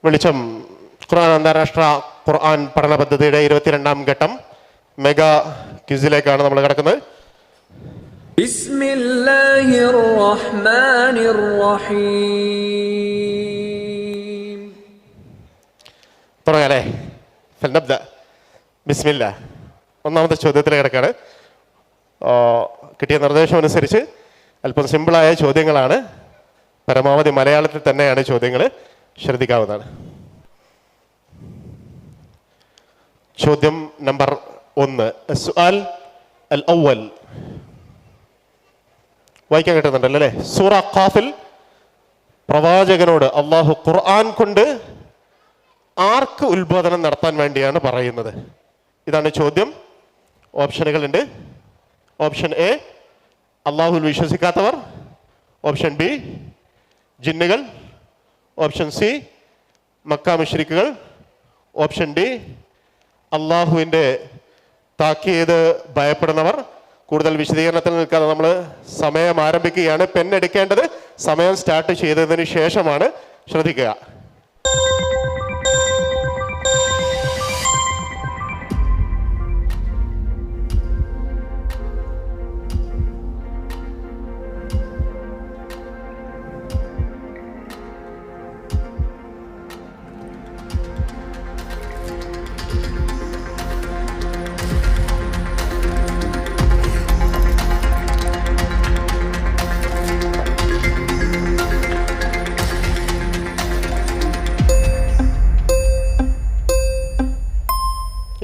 വെളിച്ചം ഖുർആൻ അന്താരാഷ്ട്ര ഖുർആൻ പഠന പദ്ധതിയുടെ 22ാം ഘട്ടം മെഗാ ക്വിസിലേക്കാണ് നമ്മൾ കിടക്കുന്നത്. ബിസ്മില്ലാഹിർ റഹ്മാനിർ റഹീം. തുടങ്ങാല്ലേ? ഫൽനബ്ദ. ബിസ്മില്ലാ. ഒന്നാമത്തെ ചോദ്യത്തിലേക്ക് കിടക്കാണ്. കിട്ടിയ നിർദ്ദേശം അനുസരിച്ച് അല്പം സിമ്പിളായ ചോദ്യങ്ങളാണ്. പരമാവധി മലയാളത്തിൽ തന്നെയാണ് ചോദ്യങ്ങൾ. ശ്രദ്ധിക്കാവുന്നതാണ്. ചോദ്യം നമ്പർ 1. സുആൽ അൽ അവൽ. വായിക്കാൻ കിട്ടുന്നുണ്ടല്ലോ അല്ലേ? സൂറ ഖാഫിൽ പ്രവാചകനോട് അള്ളാഹു ഖുർആൻ കൊണ്ട് ആർക്ക് ഉത്ബോധനം നടത്താൻ വേണ്ടിയാണ് പറയുന്നത്? ഇതാണ് ചോദ്യം. ഓപ്ഷനുകളുണ്ട്. ഓപ്ഷൻ എ അള്ളാഹുൽ വിശ്വസിക്കാത്തവർ, ഓപ്ഷൻ ബി ജിന്നുകൾ, ഓപ്ഷൻ സി മക്ക മുശ്രിക്കുകൾ, ഓപ്ഷൻ ഡി അള്ളാഹുവിൻ്റെ താക്കീത് ഭയപ്പെടുന്നവർ. കൂടുതൽ വിശദീകരണത്തിൽ നിൽക്കാതെ നമ്മൾ സമയം ആരംഭിക്കുകയാണ്. പെൻ എടുക്കേണ്ടത് സമയം സ്റ്റാർട്ട് ചെയ്തതിന് ശേഷമാണ്. ശ്രദ്ധിക്കുക.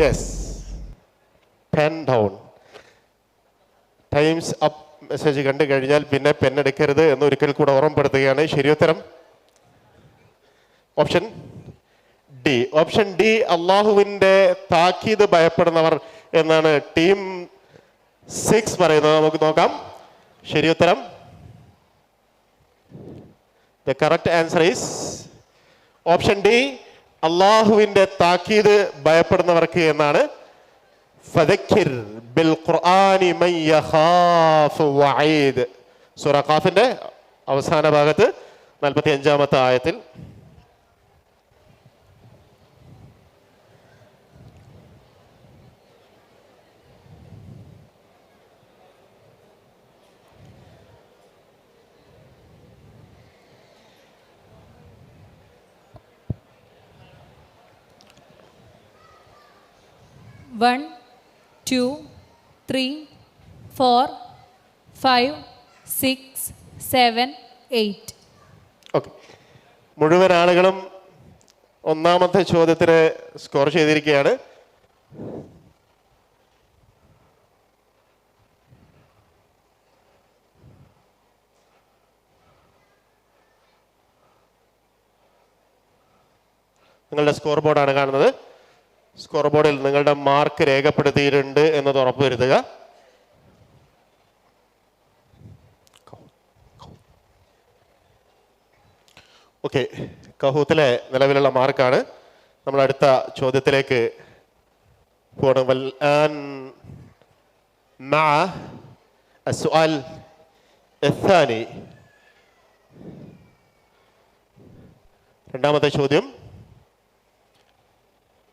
Yes, pen down. Times up message കണ്ടു കഴിഞ്ഞാൽ പിന്നെ പെൻ എടുക്കരുത് എന്ന് ഒരിക്കൽ കൂടെ ഓർമ്മപ്പെടുത്തുകയാണ്. ശരിയുത്തരം ഓപ്ഷൻ ഡി. ഓപ്ഷൻ ഡി അള്ളാഹുവിൻ്റെ താക്കീത് ഭയപ്പെടുന്നവർ എന്നാണ് ടീം 6 പറയുന്നത്. നമുക്ക് നോക്കാം. ശരിയുത്തരം the correct answer is option D, അള്ളാഹുവിൻ്റെ താക്കീത് ഭയപ്പെടുന്നവർക്ക് എന്നാണ്. ഫദക്കിർ ബിൽ ഖുർആനി മൻ യഖാഫു വഈദ്. സൂറ ഖാഫിന്റെ അവസാന ഭാഗത്ത് 45ാമത്തെ ആയത്തിൽ. One, 2, 3, 4, 5, 6, 7, 8. ഓക്കെ, മുഴുവൻ ആളുകളും ഒന്നാമത്തെ ചോദ്യത്തിന് സ്കോർ ചെയ്തിരിക്കുകയാണ്. നിങ്ങളുടെ സ്കോർ ബോർഡാണ് കാണുന്നത്. സ്കോർ ബോർഡിൽ നിങ്ങളുടെ മാർക്ക് രേഖപ്പെടുത്തിയിട്ടുണ്ട് എന്നത് ഉറപ്പുവരുത്തുക. ഓക്കെ, കഹൂത്തിലെ നിലവിലുള്ള മാർക്കാണ്. നമ്മൾ അടുത്ത ചോദ്യത്തിലേക്ക് പോകണം. രണ്ടാമത്തെ ചോദ്യം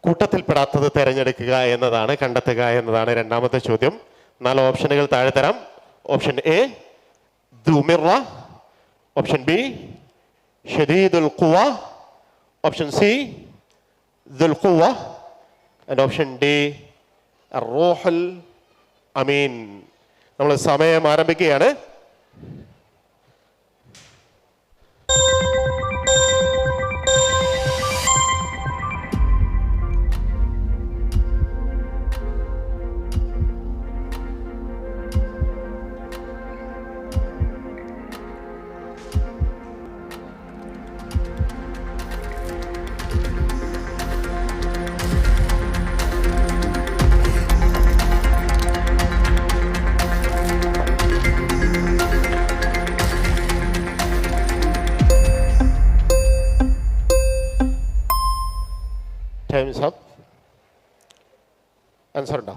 കൂട്ടത്തിൽപ്പെടാത്തത് തിരഞ്ഞെടുക്കുക എന്നതാണ്, കണ്ടെത്തുക എന്നതാണ് രണ്ടാമത്തെ ചോദ്യം. 4 ഓപ്ഷനുകൾ താഴെ തരാം. ഓപ്ഷൻ എ ദുമിറ, ഓപ്ഷൻ ബി ഷദീദുൽ ഖുവ, ഓപ്ഷൻ സി ദുൽ ഖുവ ആൻഡ് ഓപ്ഷൻ ഡി അർ-റൂഹുൽ അമീൻ. നമ്മൾ സമയം ആരംഭിക്കുകയാണ്. Time's up. ആൻസർ ഉണ്ടോ?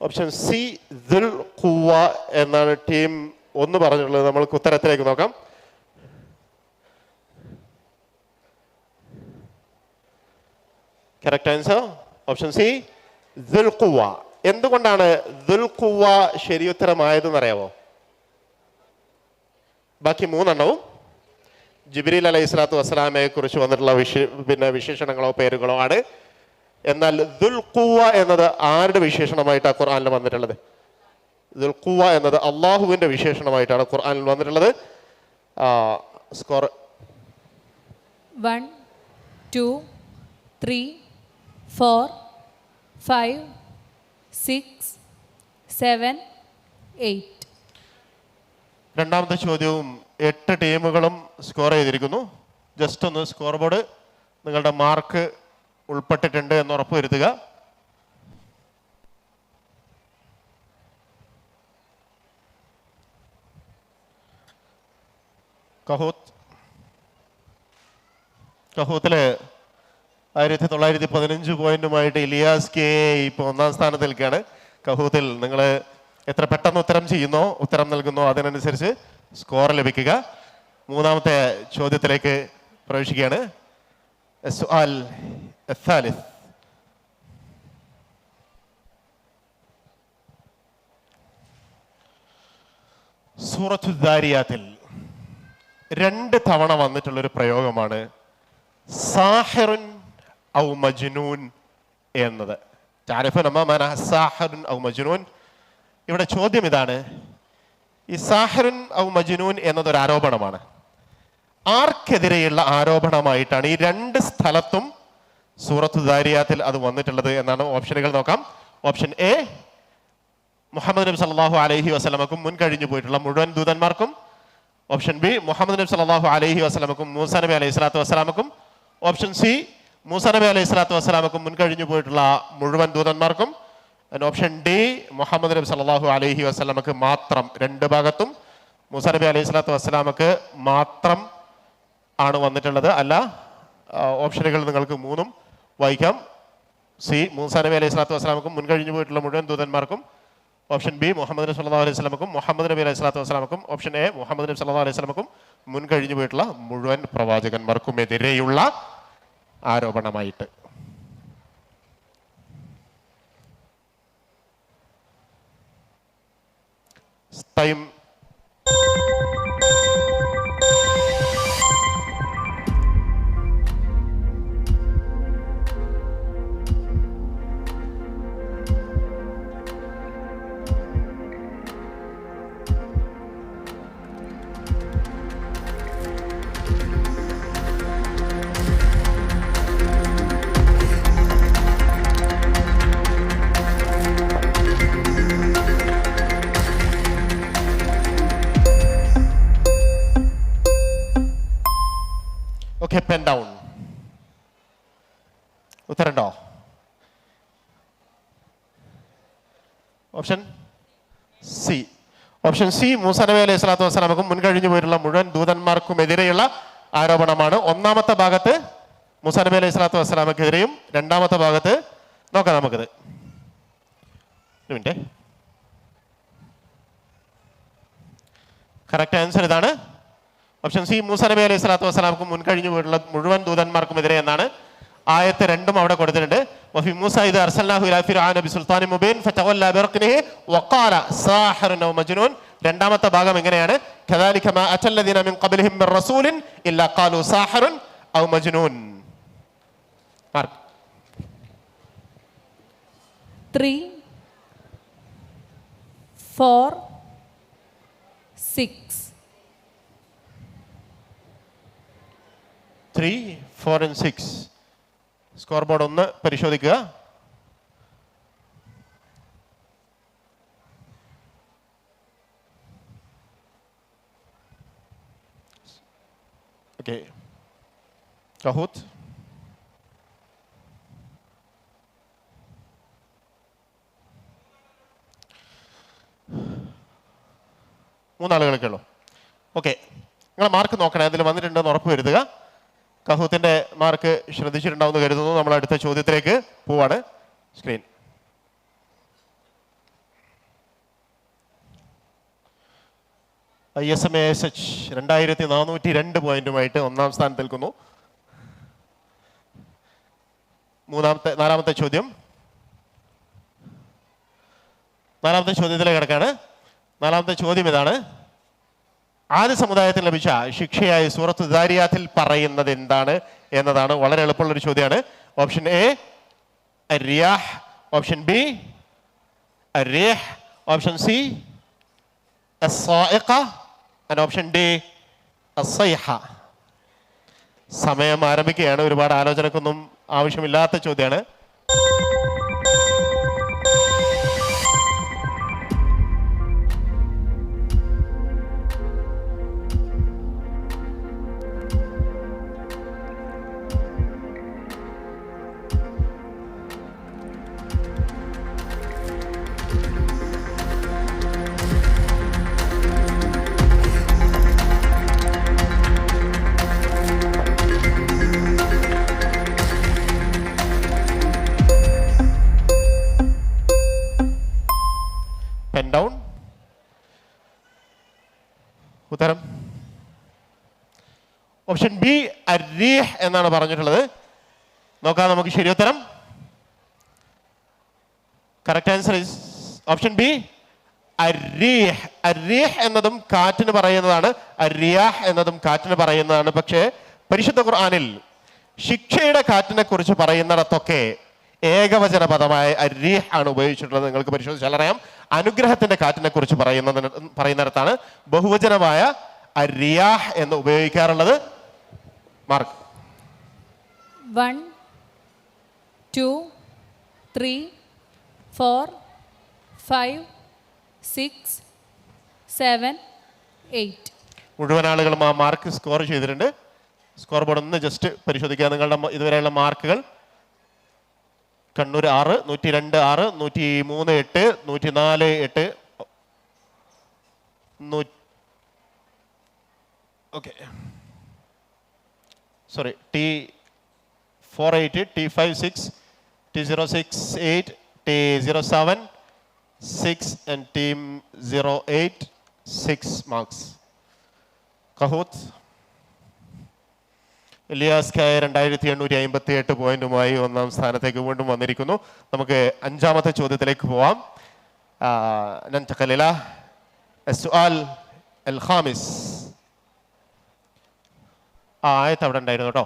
ഓപ്ഷൻ സി ദുൽ ഖുവ എന്നാണ് ടീം 1 പറഞ്ഞിട്ടുള്ളത്. നമ്മൾക്ക് ഉത്തരത്തിലേക്ക് നോക്കാം. കറക്റ്റ് ആൻസർ ഓപ്ഷൻ സി ദുൽഖുവ. എന്തുകൊണ്ടാണ് ദുൽഖുവ ശരിയുത്തരമായതെന്ന് അറിയാമോ? ബാക്കി മൂന്നെണ്ണവും ജിബ്രീൽ അലൈഹി സ്വലാത്തു വസ്സലാമയെ കുറിച്ച് വന്നിട്ടുള്ള വിശേഷണങ്ങളോ പേരുകളോ ആണ്. എന്നാൽ ദുൽഖുവ എന്നത് ആരുടെ വിശേഷണമായിട്ടാണ് ഖുർആനിൽ വന്നിട്ടുള്ളത്? ദുൽഖുവ എന്നത് അള്ളാഹുവിൻ്റെ വിശേഷണമായിട്ടാണ് ഖുർആനിൽ വന്നിട്ടുള്ളത്. സ്കോർ 1 2 3 4 5 6 7 8. രണ്ടാമത്തെ ചോദ്യവും 8 ടീമുകളും സ്കോർ ചെയ്തിരിക്കുന്നു. ജസ്റ്റ് ഒന്ന് സ്കോർ ബോർഡ് നിങ്ങളുടെ മാർക്ക് ഉൾപ്പെട്ടിട്ടുണ്ട് എന്ന് ഉറപ്പ് വരുത്തുക. കഹൂത്തില് 1915 പോയിന്റുമായിട്ട് ഇലിയാസ് കെ ഇപ്പോൾ 1-ാം സ്ഥാനത്ത് നിൽക്കുകയാണ്. കഹൂത്തിൽ നിങ്ങൾ എത്ര പെട്ടെന്ന് ഉത്തരം നൽകുന്നോ അതിനനുസരിച്ച് സ്കോർ ലഭിക്കുക. മൂന്നാമത്തെ ചോദ്യത്തിലേക്ക് പ്രവേശിക്കുകയാണ്. السؤال الثالث സൂറത്തു ദാരിയാത്തിൽ 2 തവണ വന്നിട്ടുള്ളൊരു പ്രയോഗമാണ് സാഹിറുൻ ഔ മജ്നൂൻ എന്നത്. താരിഫുൻ അമാന സാഹിറുൻ ഔ മജ്നൂൻ. ഇവിടെ ചോദ്യം ഇതാണ്, ഈ സാഹിറുൻ ഔ മജ്നൂൻ എന്നതൊരു ആരോപണമാണ്. ആർക്കെതിരെയുള്ള ആരോപണമായിട്ടാണ് ഈ 2 സ്ഥലത്തും സൂറത്തു ദാരിയാത്തിൽ അത് വന്നിട്ടുള്ളത് എന്നാണ് ഓപ്ഷനുകൾ നോക്കാം. ഓപ്ഷൻ എ, മുഹമ്മദ് നബി സല്ലല്ലാഹു അലൈഹി വസല്ലമക്കും മുൻ കഴിഞ്ഞു പോയിട്ടുള്ള മുഴുവൻ ദൂതന്മാർക്കും. ഓപ്ഷൻ ബി, മുഹമ്മദ് നബി സല്ലല്ലാഹു അലൈഹി വസല്ലമക്കും മൂസാ നബി അലൈഹി സ്വലാത്തു വസ്സലാമക്കും. ഓപ്ഷൻ സി, മൂസാ നബി അലൈഹി സ്വലാത്തു വസ്സലാമക്കും മുൻ കഴിഞ്ഞു പോയിട്ടുള്ള മുഴുവൻ ദൂതന്മാർക്കും. ഓപ്ഷൻ ഡി, മുഹമ്മദ് നബി സല്ലല്ലാഹു അലൈഹി വസല്ലമക്ക് മാത്രം. 2 ഭാഗത്തും മൂസാ നബി അലൈഹി സ്വലാത്തു വസ്സലാമക്ക് മാത്രം ആണ് വന്നിട്ടുള്ളത്. അല്ല, ഓപ്ഷനുകൾ നിങ്ങൾക്ക് 3ഉം വായിക്കാം. സി, മൂസാ നബി അലൈഹി സ്വലാത്തു വസ്സലാമക്കും മുൻ കഴിഞ്ഞു പോയിട്ടുള്ള മുഴുവൻ ദൂതന്മാർക്കും. ഓപ്ഷൻ ബി, മുഹമ്മദ് നബി സല്ലല്ലാഹു അലൈഹി വസല്ലമക്കും മുഹമ്മദ് നബി അലൈഹി സ്വലാത്തു വസ്സലാമക്കും. ഓപ്ഷൻ എ, മുഹമ്മദ് നബി സല്ലല്ലാഹു അലൈഹി വസല്ലമക്കും മുൻ കഴിഞ്ഞു പോയിട്ടുള്ള മുഴുവൻ പ്രവാചകന്മാർക്കും എതിരെയുള്ള ആരോപണമായിട്ട്. Time okay, pen down. ഉത്തരണ്ടോ? Option C. Option C, Musa Nabi അലൈഹി സ്വലാത്തു വസ്സലാമക്കും മുൻ കഴിഞ്ഞു പോയിട്ടുള്ള മുഴുവൻ ദൂതന്മാർക്കും എതിരെയുള്ള ആരോപണമാണ്. ഒന്നാമത്തെ ഭാഗത്ത് മൂസാ നബി അലൈഹി സ്വലാത്തു വസ്സലാമക്കെതിരെയും, രണ്ടാമത്തെ ഭാഗത്ത് നോക്കാം നമുക്കിത്. ഒരു മിനിറ്റ്. കറക്റ്റ് ആൻസർ ഇതാണ്. ഓപ്ഷൻ സി, മൂസാ നബി അലൈഹി സ്വലാത്തു വസ്സലാമക്കും മുൻ കഴിഞ്ഞു പോയിട്ടുള്ള മുഴുവൻ ദൂതന്മാർക്കും എതിരെ എന്നാണ്. ആയത്ത് 2ഉം അവിടെ കൊടുത്തിട്ടുണ്ട്. വഫി മൂസ ഇദ അർസൽനാഹു ഇലാ ഫിർഔന ബിസുൽത്താനിൻ മുബീൻ ഫതവല്ല ബിറഖ്നിഹി വഖാല സാഹിറുൻ ഔ മജ്നൂൻ. രണ്ടാമത്തെ ഭാഗം എങ്ങനെയാണ്? കദാലിക മാ അത്തല്ലദീന മിൻ ഖബ്ലിഹിം മിർ റസൂലിൻ ഇല്ലാ ഖാലു സാഹിറുൻ ഔ മജ്നൂൻ. 3 4 6. 3, 4 and 6. സ്കോർ ബോർഡ് ഒന്ന് പരിശോധിക്കുക. Okay, Kahoot. മൂന്നാളുകൾക്കുള്ളൂ. ഓക്കെ, നിങ്ങളെ മാർക്ക് നോക്കണേ, അതിൽ വന്നിട്ടുണ്ടെന്ന് ഉറപ്പ് വരുത്തുക. കഹൂത്തിന്റെ മാർക്ക് ശ്രദ്ധിച്ചിട്ടുണ്ടാവുമെന്ന് കരുതുന്നു. നമ്മൾ അടുത്ത ചോദ്യത്തിലേക്ക് പോവാണ്. സ്ക്രീൻ ISMASH 2402 പോയിന്റുമായിട്ട് 1-ാം സ്ഥാനത്ത് നിൽക്കുന്നു. നാലാമത്തെ ചോദ്യത്തിലേക്ക് കിടക്കാണ്. നാലാമത്തെ ചോദ്യം ഇതാണ്: ആദ്യ സമുദായത്തിന് ലഭിച്ച ശിക്ഷയായി സൂറത്ത് ദാരിയാത്തിൽ പറയുന്നത് എന്താണ് എന്നതാണ്. വളരെ എളുപ്പമുള്ളൊരു ചോദ്യമാണ്. ഓപ്ഷൻ എ അരിയാഹ്, ഓപ്ഷൻ ബി അരിയഹ്, ഓപ്ഷൻ സി അസ്സായിഖ ആൻഡ് ഓപ്ഷൻ ഡി അസ്സൈഹ. സമയം ആരംഭിക്കുകയാണ്. ഒരുപാട് ആലോചനക്കൊന്നും ആവശ്യമില്ലാത്ത ചോദ്യമാണ്. Pen down. ഉത്തരം ഓപ്ഷൻ ബി അരീഹ് എന്നാണ് പറഞ്ഞിട്ടുള്ളത്. നോക്കാം നമുക്ക് ശരി ഉത്തരം. Correct answer is option B അരീഹ്. അരീഹ് എന്നതും കാറ്റിന് പറയുന്നതാണ്, അരിയാഹ് എന്നതും കാറ്റിന് പറയുന്നതാണ്. പക്ഷേ പരിശുദ്ധ ഖുർആനിൽ ശിക്ഷയുടെ കാറ്റിനെ കുറിച്ച് പറയുന്നിടത്തൊക്കെ ഏകവചന പദമായ അരീഹ് ആണ് ഉപയോഗിച്ചിട്ടുള്ളത്. നിങ്ങൾക്ക് പരിശോധിച്ചാൽ അറിയാം. അനുഗ്രഹത്തിന്റെ കാറ്റിനെ കുറിച്ച് പറയുന്നിടത്താണ് ബഹുവചനമായ അരിയാഹ് എന്ന് ഉപയോഗിക്കാറുള്ളത്. മാർക്ക് 1 2 3 4 5 6 7 8. മുഴുവൻ ആളുകളും ആ മാർക്ക് സ്കോർ ചെയ്തിട്ടുണ്ട്. സ്കോർ ബോർഡ് ഒന്ന് ജസ്റ്റ് പരിശോധിക്കുക. നിങ്ങളുടെ ഇതുവരെയുള്ള മാർക്കുകൾ: Kannur 6, 102 6, 103 8, 104 8. Okay, sorry, T48, T56, T06 8, T07 6 and Team 08 6 marks. Kahoot Ilyas ഖായ 2858 പോയിന്റുമായി ഒന്നാം സ്ഥാനത്തേക്ക് വീണ്ടും വന്നിരിക്കുന്നു. നമുക്ക് അഞ്ചാമത്തെ ചോദ്യത്തിലേക്ക് പോവാം. ننتقل إلى السؤال الخامس. ആയത്ത് അവിടെ ഉണ്ടായിരുന്നു കേട്ടോ.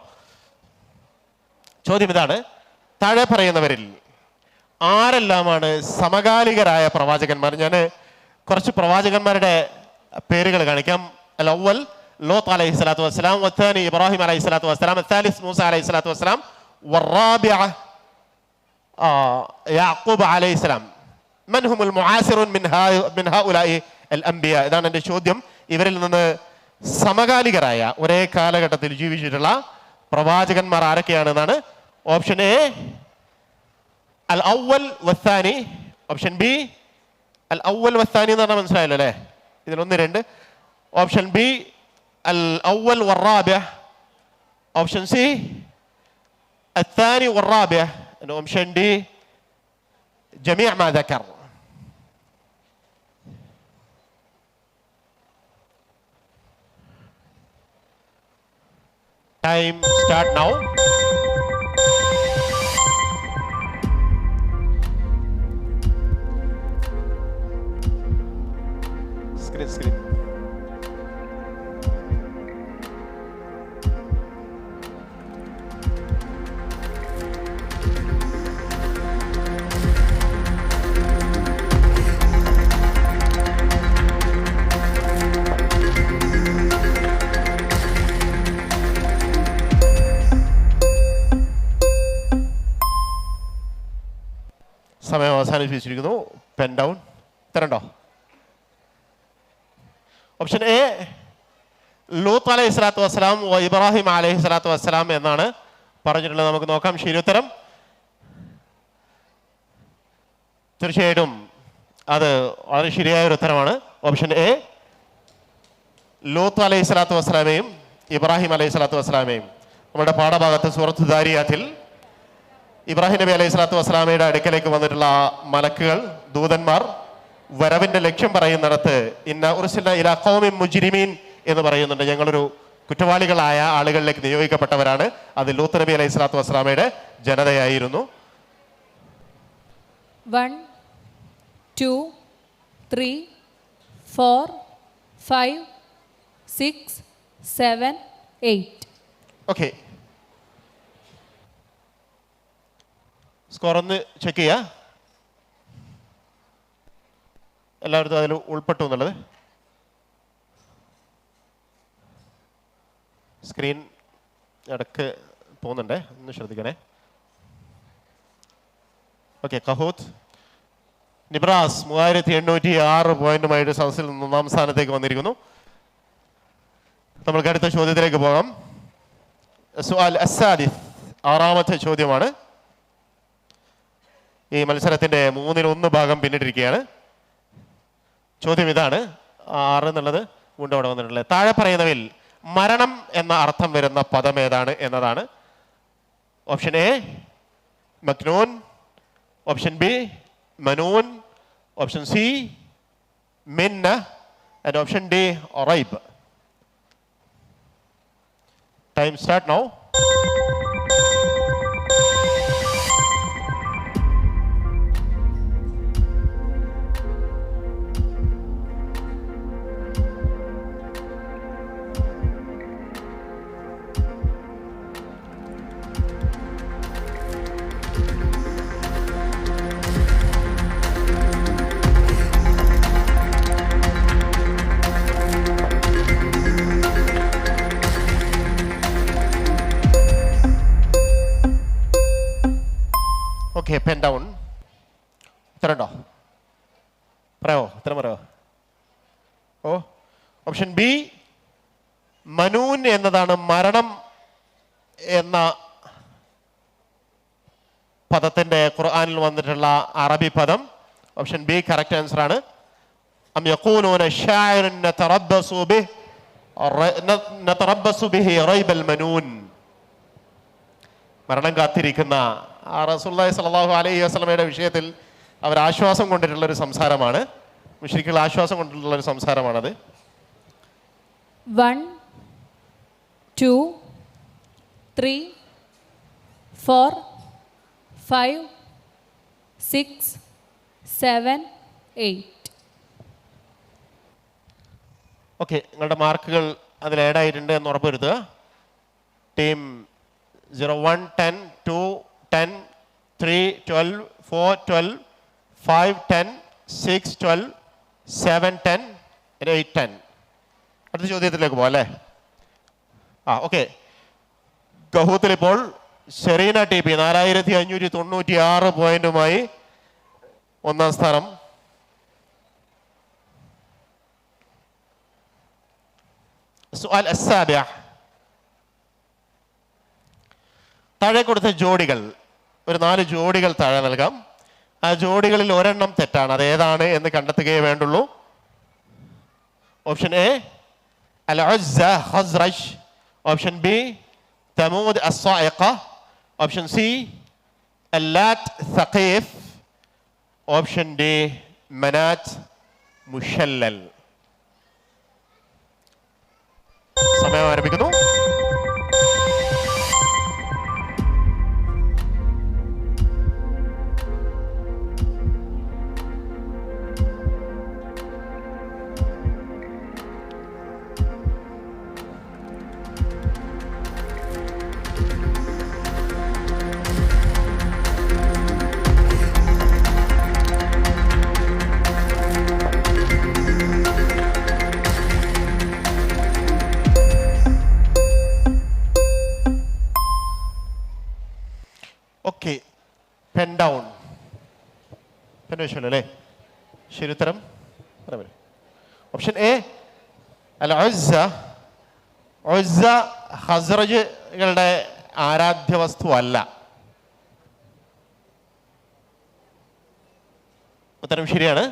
ചോദ്യം ഇതാണ്: താഴെ പറയുന്നവരിൽ ആരെല്ലാമാണ് സമകാലികരായ പ്രവാചകന്മാർ? ഞാൻ കുറച്ച് പ്രവാചകന്മാരുടെ പേരുകൾ കാണിക്കാം. അൽ അവ്വൽ ലോത്ത് അലൈഹി സ്വലാത്തു വസ്സലാം, വത്താനി ഇബ്രാഹിം അലൈഹി സ്വലാത്തു വസ്സലാം, الثالث മൂസ അലൈഹി സ്വലാത്തു വസ്സലാം, والرابع യാക്കൂബ് അലൈഹി സ്വലാം. മൻ ഹുമുൽ മുആസിറുൻ മിൻ ഹൗലാഇ അൽ അംബിയ. ഇതാണ് എൻ്റെ ചോദ്യം. ഇവരിൽ നിന്ന് സമകാലികരായ ഒരേ കാലഘട്ടത്തിൽ ജീവിച്ചിട്ടുള്ള പ്രവാചകന്മാർ ആരൊക്കെയാണെന്നാണ്. ഓപ്ഷൻ എ അൽ അവ്വൽ വത്താനി, ഓപ്ഷൻ ബി അൽ അവ്വൽ വത്താനി എന്ന് പറഞ്ഞാൽ മനസ്സിലായല്ലോ അല്ലേ? ഇതിലൊന്ന് രണ്ട്. ഓപ്ഷൻ ബി അൽ അവ്വൽ വറാബിഅ, option C الثاني والرابع, option D جميع ما ذكر. Time start now. Screen. സമയം അവസാനിപ്പിച്ചിരിക്കുന്നു. Pen down. തരണ്ടോ? ഓപ്ഷൻ എ ലൂത്ത് അലൈഹി സ്വലാത്തു വസ്സലാം, ഇബ്രാഹിം അലൈഹി സ്വലാത്തു വസ്സലാം എന്നാണ് പറഞ്ഞിട്ടുള്ളത്. നമുക്ക് നോക്കാം ശരി ഉത്തരം. തീർച്ചയായിട്ടും അത് വളരെ ശരിയായ ഒരു ഉത്തരമാണ്. ഓപ്ഷൻ എ ലൂത്ത് അലൈഹി സ്വലാത്തു വസ്സലാമയും ഇബ്രാഹിം അലൈഹി സ്വലാത്തു വസ്സലാമയും. നമ്മുടെ പാഠഭാഗത്ത് സൂറത്ത് ദാരിയാത്തിൽ ഇബ്രാഹിം നബി അലൈഹി സ്വലാത്തു വസ്സലാമയുടെ അടുക്കലേക്ക് വന്നിട്ടുള്ള മലക്കുകൾ, ദൂതന്മാർ വരവിന്റെ ലക്ഷ്യം പറയുന്നിടത്ത് ഇന്ന ഉർസിൽനാ ഇലാ ഖൗമിൻ മുജ്രിമീൻ എന്ന് പറയുന്നുണ്ട്. ഞങ്ങളൊരു കുറ്റവാളികളായ ആളുകളിലേക്ക് നിയോഗിക്കപ്പെട്ടവരാണ്. അത് ലൂത്ത് നബി അലൈഹി സ്വലാത്തു വസ്സലാമയുടെ ജനതയായിരുന്നു. 1 2 3 4 5 6 7 8. ഓക്കെ, സ്കോർ ഒന്ന് ചെക്ക് ചെയ്യാ. എല്ലാവരും അതിൽ ഉൾപ്പെട്ടു എന്നുള്ളത്. സ്ക്രീൻ ഇടക്ക് പോകുന്നുണ്ടേ, ഒന്ന് ശ്രദ്ധിക്കണേ. ഓക്കെ, കഹൂത്ത് നിബ്രാസ് 3806 പോയിന്റുമായിട്ട് സദസ്സിൽ നിന്ന് 1-ാം സ്ഥാനത്തേക്ക് വന്നിരിക്കുന്നു. നമ്മൾക്ക് അടുത്ത ചോദ്യത്തിലേക്ക് പോകാം. സുആൽ അസ്സാദിസ്, 6ാമത്തെ ചോദ്യമാണ്. ഈ മത്സരത്തിന്റെ 1/3 ഭാഗം പിന്നിട്ടിരിക്കുകയാണ്. ചോദ്യം ഇതാണ്, 6 എന്നുള്ളത് വീണ്ടും അവിടെ വന്നിട്ടുള്ളത്. താഴെ പറയുന്നവയിൽ മരണം എന്ന അർത്ഥം വരുന്ന പദം ഏതാണ് എന്നതാണ്. ഓപ്ഷൻ എ മക്നൂൻ, ഓപ്ഷൻ ബി മനൂൻ, ഓപ്ഷൻ സി മിന്ന ആൻഡ് ഓപ്ഷൻ ഡി റൈബ്. Time start now. Okay, pen down. ഉത്തരം ഉണ്ടോ? പറയോ, ഉത്തരം പറയോ? ഓ, ഓപ്ഷൻ ബി മനൂൻ എന്നതാണ് മരണം എന്ന പദത്തിന്റെ ഖുർആനിൽ വന്നിട്ടുള്ള അറബി പദം. ഓപ്ഷൻ ബി കറക്റ്റ് ആൻസർ ആണ്. അം യഖൂലൂന ശാഇറുൻ നതറബ്ബസു ബിഹി റൈബൽ മനൂൻ. മരണം കാത്തിരിക്കുന്ന റസൂലുള്ളാഹി സ്വല്ലല്ലാഹു അലൈഹി വസല്ലമയുടെ വിഷയത്തിൽ അവർ ആശ്വാസം കൊണ്ടിട്ടുള്ള ഒരു സംസാരമാണ്. മുശ്രിക്കുകൾ ആശ്വാസം കൊണ്ടിട്ടുള്ള ഒരു സംസാരമാണത്. 1 2 3 4 5 6 7 8. ഓക്കെ, നിങ്ങളുടെ മാർക്കുകൾ അതിൽ ആഡ് ആയിട്ടുണ്ട് എന്ന് ഉറപ്പുവരുത്തുക. ടീം 0 1 10 2 10 3 12 4 12 5 10 6 12 7 10 8 10. അടുത്ത ചോദ്യത്തിലേക്ക് പോകാം അല്ലേ? ഓക്കെ, ഗഹൂത്തിൽ ഇപ്പോൾ ഷെറീന ടി പി 4596 പോയിന്റുമായി 1-ാം സ്ഥാനം. സുആൽ അസ്സാബിഅ, താഴെ കൊടുത്ത ജോഡികൾ, ഒരു 4 ജോഡികൾ താഴെ നൽകാം. ആ ജോഡികളിൽ ഒരെണ്ണം തെറ്റാണ്. അത് ഏതാണ് എന്ന് കണ്ടെത്തുകയേ വേണ്ടുള്ളൂ. ഓപ്ഷൻ എ അൽ ഉസ്സ ഖസ്റജ്, ഓപ്ഷൻ ബി തമൂദ് അസ്സായിഖ, ഓപ്ഷൻ സി അല്ലാത്ത് സഖീഫ്, ഓപ്ഷൻ ഡി മനാത്ത് മുഷല്ലൽ. സമയം ആരംഭിക്കുന്നു. Okay, pen down. പെൻ വെച്ചല്ലോ അല്ലേ? ശരി, ഉത്തരം ഓപ്ഷൻ എ അൽ ഉസ്സ. ഉസ്സ ഖസ്റജുകളുടെ ആരാധ്യ വസ്തു അല്ല. ഉത്തരം ശരിയാണ്.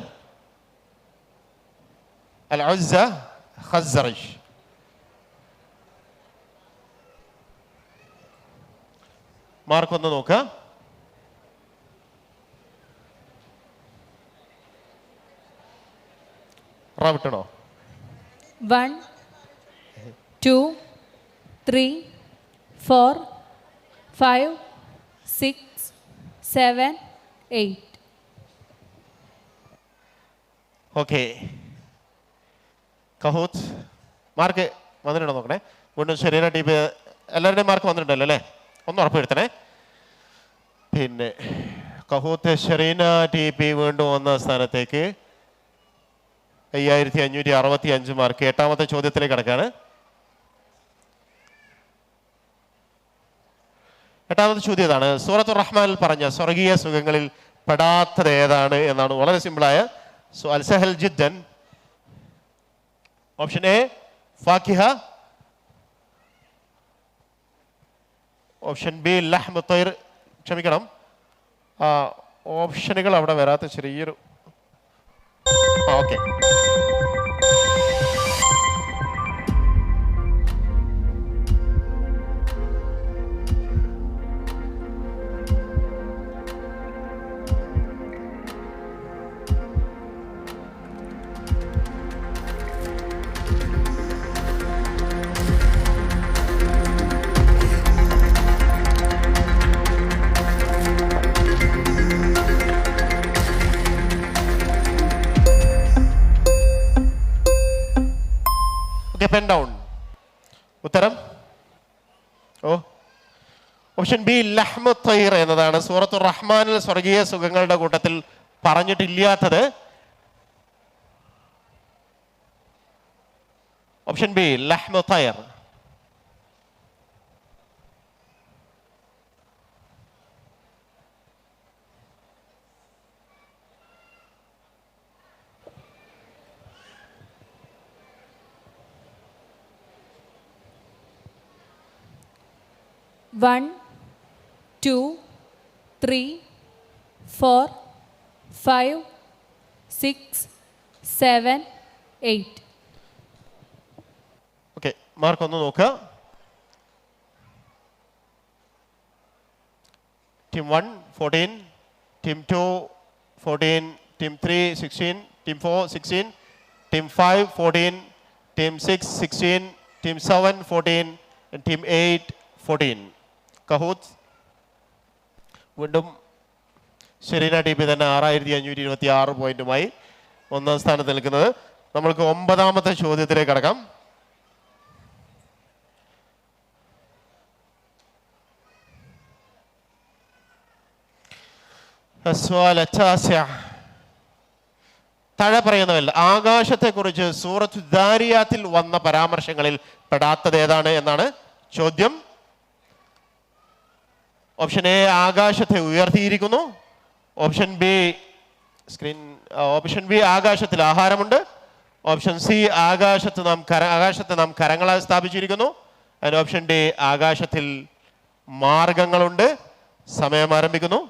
അൽ ഉസ്സ ഖസ്റജ്. മാർക്ക് ഒന്ന് നോക്കുക. വിട്ടണോ? 1 2 3, 4, 5, 6, 7, 8. ഓക്കെ, കഹൂത്ത് മാർക്ക് വന്നിട്ടുണ്ടോ നോക്കണേ. വീണ്ടും ശരീര ടീം എല്ലാവരുടെയും മാർക്ക് വന്നിട്ടുണ്ടല്ലോ അല്ലേ? ഒന്ന് ഉറപ്പുവരുത്തണേ. പിന്നെ കഹൂത്ത് ഷെറീന TP വീണ്ടും 1ാം സ്ഥാനത്തേക്ക് 5565 മാർക്ക്. 8ാമത്തെ ചോദ്യത്തിലേക്ക് കടക്കാണ്. 8ാമത്തെ ചോദ്യം ഇതാണ്. സൂറത്തുർ റഹ്മാനിൽ പറഞ്ഞ സ്വർഗീയ സുഖങ്ങളിൽ പെടാത്തത് ഏതാണ് എന്നാണ്. വളരെ സിമ്പിളായ അൽസഹൽ ജിദ്ദൻ. ഓപ്ഷൻ എ ഫാക്കിഹ, ഓപ്ഷൻ ബി ലഹ്മു തൈർ. ക്ഷമിക്കണം, ഓപ്ഷനുകൾ അവിടെ വരാത്ത ചെറിയൊരു ഓക്കെ. Pen down. ഉത്തരം ഓപ്ഷൻ ബി ലഹ്മു തൈർ എന്നതാണ്. സൂറത്തുർ റഹ്മാനിൽ സ്വർഗീയ സുഖങ്ങളുടെ കൂട്ടത്തിൽ പറഞ്ഞിട്ടില്ലാത്തത് ഓപ്ഷൻ ബി ലഹ്മു തൈർ. One, 2, 3, 4, 5, 6, 7, 8. ഓക്കെ, മാർക്ക് ഒന്ന് നോക്കുക. Team 1 14, team 2 14, team 3 16, team 4 16, team 5 14, team 6 16, team 7 14, team 8 14. Kahoot വീണ്ടും ഷെറീന TP തന്നെ 6526 പോയിന്റുമായി 1ാം സ്ഥാനത്ത് നിൽക്കുന്നത്. നമ്മൾക്ക് 9ാമത്തെ ചോദ്യത്തിലേക്ക് കടക്കാം. താഴെ പറയുന്നവല്ല ആകാശത്തെക്കുറിച്ച് സൂറത്തു ദാരിയാത്തിൽ വന്ന പരാമർശങ്ങളിൽ പെടാത്തത് ഏതാണ് എന്നാണ് ചോദ്യം. ഓപ്ഷൻ എ ആകാശത്തെ ഉയർത്തിയിരിക്കുന്നു, ഓപ്ഷൻ ബി ആകാശത്തിൽ ആഹാരമുണ്ട്, ഓപ്ഷൻ സി ആകാശത്തെ നാം കരങ്ങളാൽ സ്ഥാപിച്ചിരിക്കുന്നു, ആൻഡ് ഓപ്ഷൻ ഡി ആകാശത്തിൽ മാർഗങ്ങളുണ്ട്. സമയം ആരംഭിക്കുന്നു.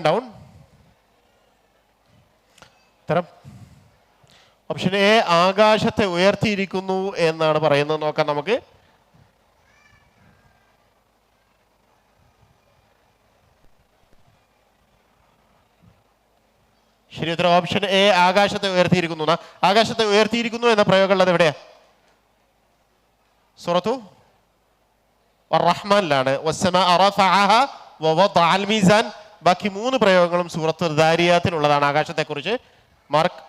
ഡൗൺ. ഉത്തരം ഓപ്ഷൻ എ ആകാശത്തെ ഉയർത്തിയിരിക്കുന്നു എന്നാണ് പറയുന്നത്. നോക്കാം നമുക്ക്. ശരി ഉത്തരം ഓപ്ഷൻ എ ആകാശത്തെ ഉയർത്തിയിരിക്കുന്നു. ആകാശത്തെ ഉയർത്തിയിരിക്കുന്നു എന്ന പ്രയോഗം ഉള്ളത് എവിടെയാ? സൂറത്തു റഹ്മാനിലാണ്. ബാക്കി 3 പ്രയോഗങ്ങളും സൂറത്തു ദാരിയാത്തിലുള്ളതാണ് ആകാശത്തെക്കുറിച്ച്. മാർക്ക്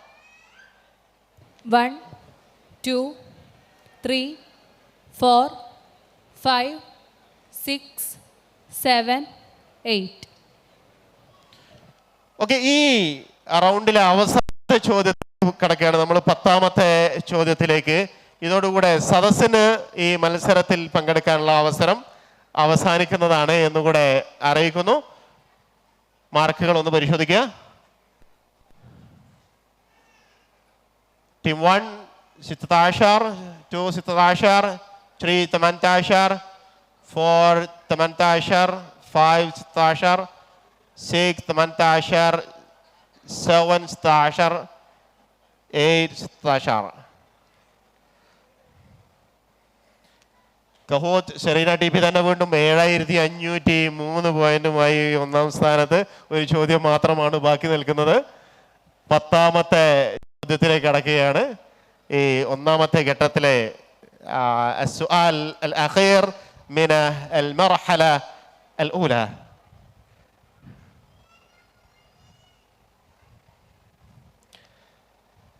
1, 2, 3, 4, 5, 6, 7, 8. ഓക്കെ, ഈ റൗണ്ടിലെ അവസാനത്തെ ചോദ്യത്തിൽ കിടക്കുകയാണ്. നമ്മൾ 10ാമത്തെ ചോദ്യത്തിലേക്ക്. ഇതോടുകൂടെ സദസ്സിന് ഈ മത്സരത്തിൽ പങ്കെടുക്കാനുള്ള അവസരം അവസാനിക്കുന്നതാണ് എന്നുകൂടെ അറിയിക്കുന്നു. മാർക്കുകൾ ഒന്ന് പരിശോധിക്കുക. Team 1 16, 2 16, 3 18, 4 18, 5 16, 6 18, 7 16, 8 16. കഹോത്ത് ഷെറീന ടി പി തന്നെ വീണ്ടും 7503 പോയിന്റുമായി ഒന്നാം സ്ഥാനത്ത്. ഒരു ചോദ്യം മാത്രമാണ് ബാക്കി നിൽക്കുന്നത്. 10ാമത്തെ ചോദ്യത്തിലേക്ക് കടക്കുകയാണ്. ഈ ഒന്നാമത്തെ ഘട്ടത്തിലെ السؤال الأخير من المرحلة الأولى.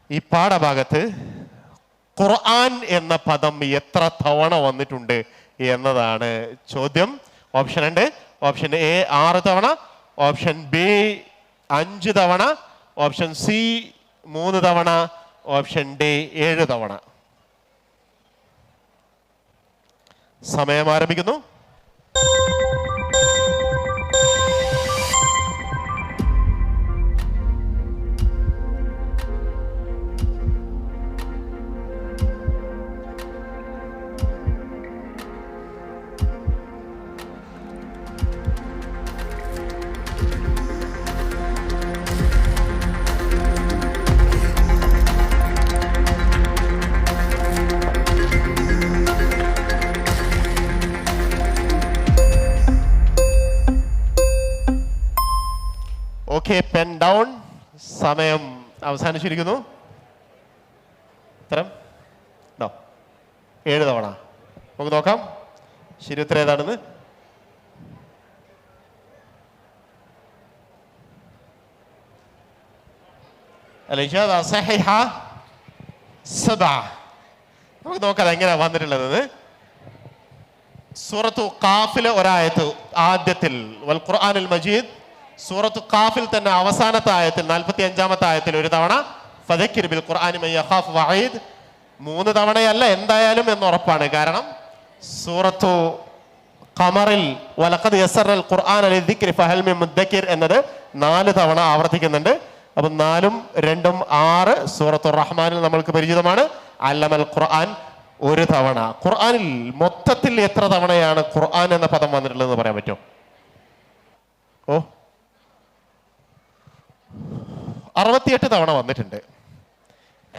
ഈ പാഠഭാഗത്ത് ഖുർആൻ എന്ന പദം എത്ര തവണ വന്നിട്ടുണ്ട് എന്നതാണ് ചോദ്യം. ഓപ്ഷൻ ഉണ്ട്. ഓപ്ഷൻ എ 6 തവണ, ഓപ്ഷൻ ബി 5 തവണ, ഓപ്ഷൻ സി 3 തവണ, ഓപ്ഷൻ ഡി 7 തവണ. സമയം ആരംഭിക്കുന്നു. Okay, pen down. സമയം അവസാനിച്ചിരിക്കുന്നു. ഉത്തരം 7 തവണ. നമുക്ക് നോക്കാം ശരി ഉത്തരം ഏതാണെന്ന്. الإجابة صحيحة 7. നമുക്ക് നോക്കാം എങ്ങനെയാ വന്നിട്ടുള്ളത്. സൂറത്തു ഖാഫിലെ ഒരായത്ത് ആദ്യത്തിൽ വൽ ഖുർആനിൽ മജീദ്, സൂറത്തു ഖാഫിൽ തന്നെ അവസാനത്തെ ആയത്തിൽ 45ാമത്തെ ആയത്തിൽ 1 തവണ, ഫദക്കിർ ബിൽ ഖുർആനി മൻ യഖാഫ് വഈദ് 3 തവണയല്ല എന്തായാലും എന്ന് ഉറപ്പാണ്. കാരണം സൂറത്തു ഖമറിൽ വലഖദ് യസ്സറൽ ഖുർആന ലിദ്ദിക്രി ഫഹൽ മിൻ മുദ്ദക്കിർ എന്നത് 4 തവണ ആവർത്തിക്കുന്നുണ്ട്. അപ്പം 4ഉം 2ഉം 6. സൂറത്തു റഹ്മാനിൽ നമ്മൾക്ക് പരിചിതമാണ്. അല്ലമൽ ഖുർആൻ 1 തവണ. ഖുർആനിൽ മൊത്തത്തിൽ എത്ര തവണയാണ് ഖുർആൻ എന്ന പദം വന്നിട്ടുള്ളതെന്ന് പറയാൻ പറ്റുമോ? 68 തവണ വന്നിട്ടുണ്ട്.